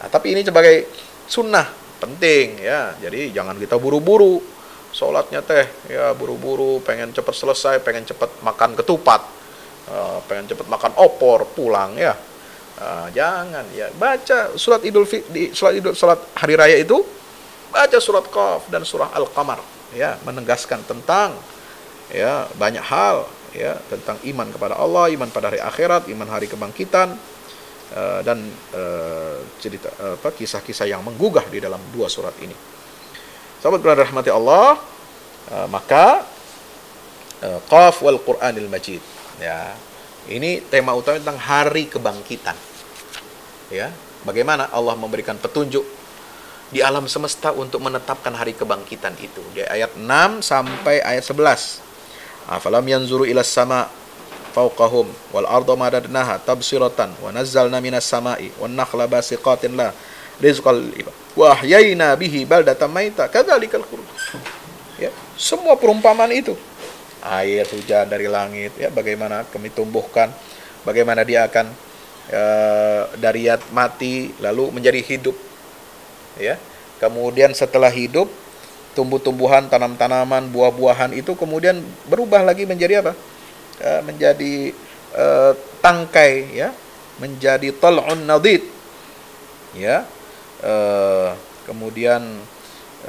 nah, tapi ini sebagai sunnah penting ya. Jadi jangan kita buru-buru sholatnya teh ya, buru-buru, pengen cepat selesai, pengen cepat makan ketupat, pengen cepat makan opor pulang ya. Jangan ya, baca surat sholat hari raya itu baca surat Qaf dan surah Al-Qamar ya, menegaskan tentang ya banyak hal ya, tentang iman kepada Allah, iman pada hari akhirat, iman hari kebangkitan, dan cerita kisah-kisah yang menggugah di dalam dua surat ini. Sahabat berada rahmati Allah, maka Qaf wal Qur'anil Majid ya. Ini tema utama tentang hari kebangkitan. Ya, bagaimana Allah memberikan petunjuk di alam semesta untuk menetapkan hari kebangkitan itu. Di ayat 6 sampai ayat 11. Afalam yanzuru ilas sama fawqahum wal arda madadnaha tabsiratan wa nazzalna minas sama'i wan nakhla basiqatin la rizqal ibad wa ahyayna bihi baldatan maita kadzalikal khuluq. Ya, semua perumpamaan itu. Air hujan dari langit ya, bagaimana kami tumbuhkan, bagaimana dia akan Dariyat mati lalu menjadi hidup, ya. Kemudian setelah hidup, tumbuh-tumbuhan, tanam-tanaman, buah-buahan itu kemudian berubah lagi menjadi apa? Menjadi tangkai, ya, menjadi tal'un nadid, ya. Kemudian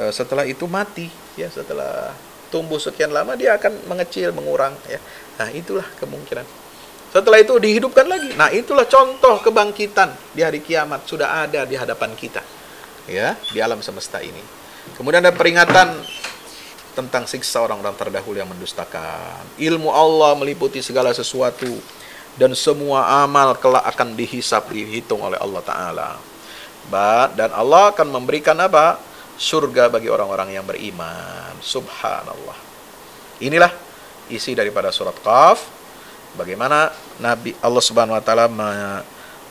setelah itu mati, ya, setelah tumbuh sekian lama dia akan mengecil, mengurang, ya. Nah, itulah kemungkinan. Setelah itu dihidupkan lagi. Nah, itulah contoh kebangkitan di hari kiamat sudah ada di hadapan kita, ya, di alam semesta ini. Kemudian ada peringatan tentang siksa orang-orang terdahulu yang mendustakan. Ilmu Allah meliputi segala sesuatu dan semua amal kelak akan dihisab, dihitung oleh Allah Ta'ala. Dan Allah akan memberikan apa? Surga bagi orang-orang yang beriman. Subhanallah. Inilah isi daripada surat Qaf. Bagaimana Nabi Allah Subhanahu wa taala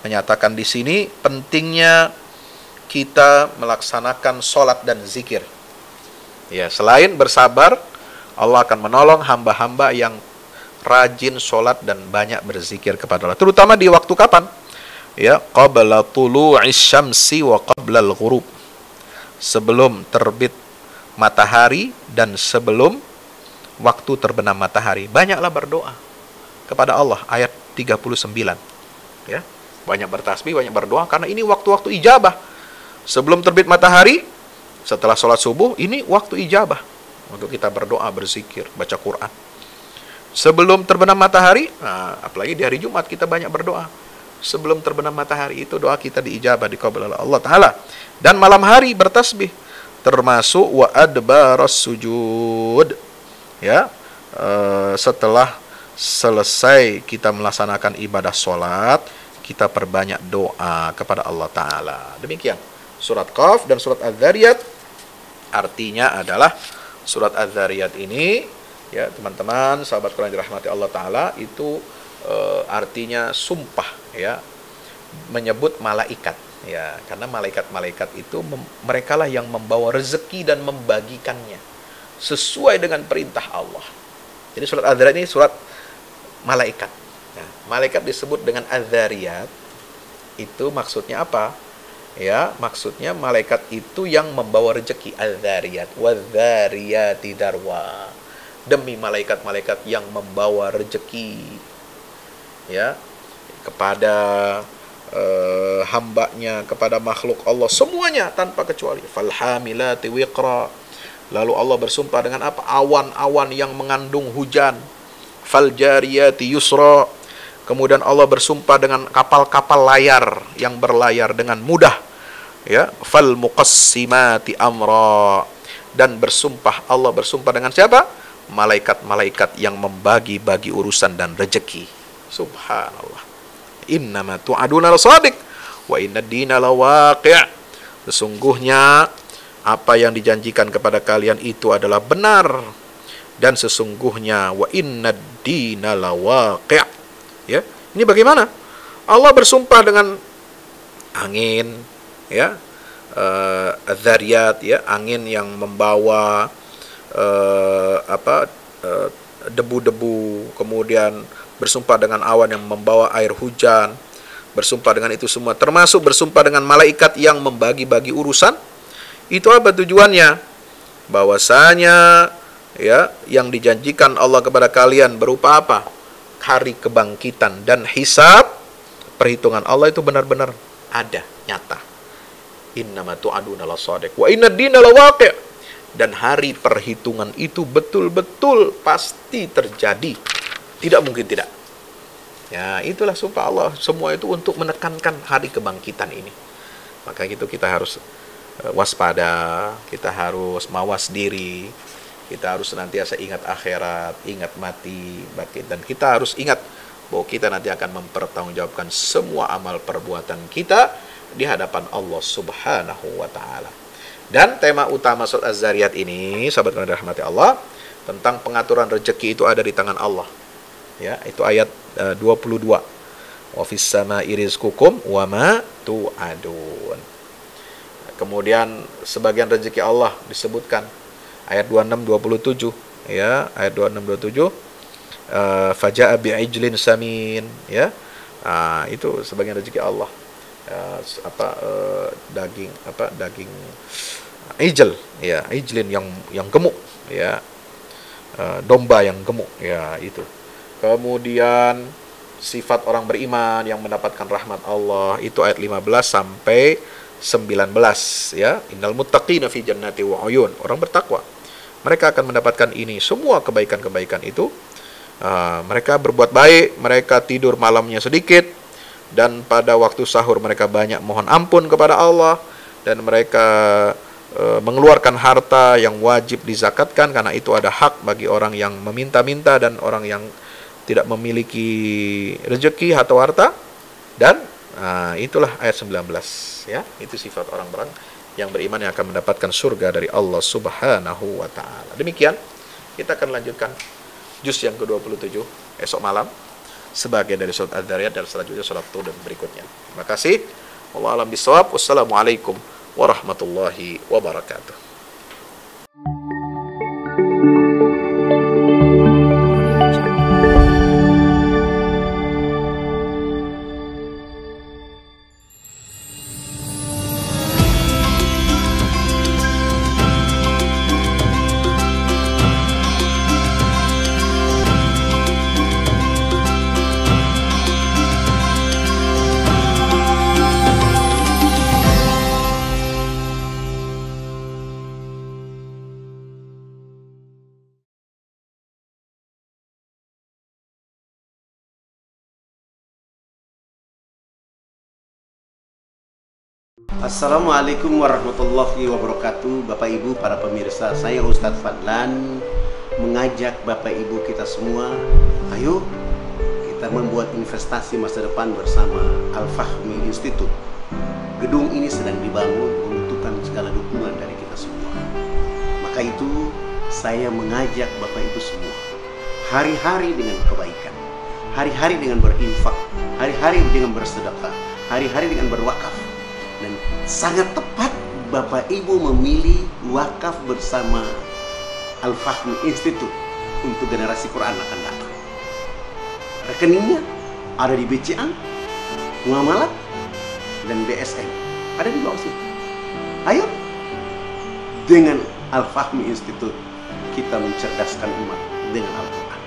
menyatakan di sini pentingnya kita melaksanakan sholat dan zikir. Ya, selain bersabar, Allah akan menolong hamba-hamba yang rajin sholat dan banyak berzikir kepada Allah. Terutama di waktu kapan? Ya, qabla tulu'is syamsi wa qabla al-ghurub. Sebelum terbit matahari dan sebelum waktu terbenam matahari. Banyaklah berdoa kepada Allah, ayat 39, ya. Banyak bertasbih, banyak berdoa karena ini waktu-waktu ijabah. Sebelum terbit matahari, setelah sholat subuh, ini waktu ijabah untuk kita berdoa, berzikir, baca Quran. Sebelum terbenam matahari, nah, apalagi di hari Jumat kita banyak berdoa. Sebelum terbenam matahari itu doa kita diijabah, dikabul oleh Allah Ta'ala. Dan malam hari bertasbih, termasuk wa adbaras sujud, ya. Setelah selesai kita melaksanakan ibadah sholat, kita perbanyak doa kepada Allah Ta'ala. Demikian surat Qaf dan surat Az-Zariyat. Artinya adalah surat Az-Zariyat ini, ya teman-teman, sahabat Quran dirahmati Allah Ta'ala, itu artinya sumpah, ya, menyebut malaikat, ya, karena malaikat-malaikat itu merekalah yang membawa rezeki dan membagikannya sesuai dengan perintah Allah. Jadi surat Az-Zariyat ini surat malaikat. Nah, malaikat disebut dengan Az-Zariyat. Itu maksudnya apa? Ya, maksudnya malaikat itu yang membawa rezeki. Az-Zariyat wadz-Zariyati darwa. Demi malaikat-malaikat yang membawa rezeki, ya, kepada hambanya, kepada makhluk Allah semuanya tanpa kecuali. Falhamilati wiqra. Lalu Allah bersumpah dengan apa? Awan-awan yang mengandung hujan. Faljariyati yusra. Kemudian Allah bersumpah dengan kapal-kapal layar yang berlayar dengan mudah, ya. Fal muqassimati amra. Dan Allah bersumpah dengan siapa? Malaikat-malaikat yang membagi-bagi urusan dan rezeki. Subhanallah. Innama tu'aduna lasadiq wa innad dina lawaqi'. Sesungguhnya apa yang dijanjikan kepada kalian itu adalah benar, dan sesungguhnya wa innad dina lawaqi'. Ya, ini bagaimana? Allah bersumpah dengan angin, ya, Az-Zariyat, ya, angin yang membawa debu-debu, kemudian bersumpah dengan awan yang membawa air hujan, bersumpah dengan itu semua, termasuk bersumpah dengan malaikat yang membagi-bagi urusan. Itu apa tujuannya? Bahwasanya, ya, yang dijanjikan Allah kepada kalian berupa apa? Hari kebangkitan dan hisab, perhitungan Allah itu benar-benar ada, nyata. Innama tu'aduna lasadiq wa innad dina lawaqi'. Dan hari perhitungan itu betul-betul pasti terjadi. Tidak mungkin tidak. Ya, itulah sumpah Allah. Semua itu untuk menekankan hari kebangkitan ini. Maka itu kita harus waspada, kita harus mawas diri, kita harus senantiasa ingat akhirat, ingat mati, dan kita harus ingat bahwa kita nanti akan mempertanggungjawabkan semua amal perbuatan kita di hadapan Allah Subhanahu wa Ta'ala. Dan tema utama surat Az-Zariyat ini, sahabat yang dirahmati Allah, tentang pengaturan rezeki itu ada di tangan Allah. Ya, itu ayat 22. Wa fis sama'i rizqukum wa ma tu'adun. Kemudian sebagian rezeki Allah disebutkan ayat 26 27, ya, ayat 26 27, faja'a bi'ijlin samin, ya. Nah, itu sebagian rezeki Allah. Daging ijl, ya, ijlin yang gemuk, ya, domba yang gemuk, ya, itu. Kemudian sifat orang beriman yang mendapatkan rahmat Allah itu ayat 15 sampai 19, ya. Innal muttaqina fi jannati wa uyun. Orang bertakwa, mereka akan mendapatkan ini semua kebaikan-kebaikan itu. Mereka berbuat baik, mereka tidur malamnya sedikit, dan pada waktu sahur mereka banyak mohon ampun kepada Allah, dan mereka mengeluarkan harta yang wajib dizakatkan karena itu ada hak bagi orang yang meminta-minta dan orang yang tidak memiliki rezeki atau harta. Dan itulah ayat 19, ya. Itu sifat orang-orang yang beriman yang akan mendapatkan surga dari Allah Subhanahu wa taala. Demikian, kita akan lanjutkan juz yang ke-27 esok malam sebagian dari surat Adz-Dzariyat dan selanjutnya surat Tur dan berikutnya. Terima kasih. Wallahu a'lam bishawab. Wassalamualaikum warahmatullahi wabarakatuh. Assalamualaikum warahmatullahi wabarakatuh. Bapak Ibu para pemirsa, saya Ustadz Fadlan mengajak Bapak Ibu kita semua, ayo kita membuat investasi masa depan bersama Al-Fahmi Institute. Gedung ini sedang dibangun, membutuhkan segala dukungan dari kita semua. Maka itu saya mengajak Bapak Ibu semua, hari-hari dengan kebaikan, hari-hari dengan berinfak, hari-hari dengan bersedekah, hari-hari dengan berwakaf. Dan sangat tepat Bapak Ibu memilih wakaf bersama Al-Fahmi Institute untuk generasi Quran akan datang. Rekeningnya ada di BCA, Muamalat, dan BSM. Ada di bawah sini. Ayo, dengan Al-Fahmi Institute kita mencerdaskan umat dengan Al-Quran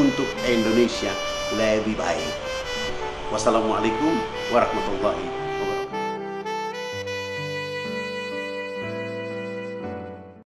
untuk Indonesia lebih baik. Wassalamualaikum warahmatullahi wabarakatuh.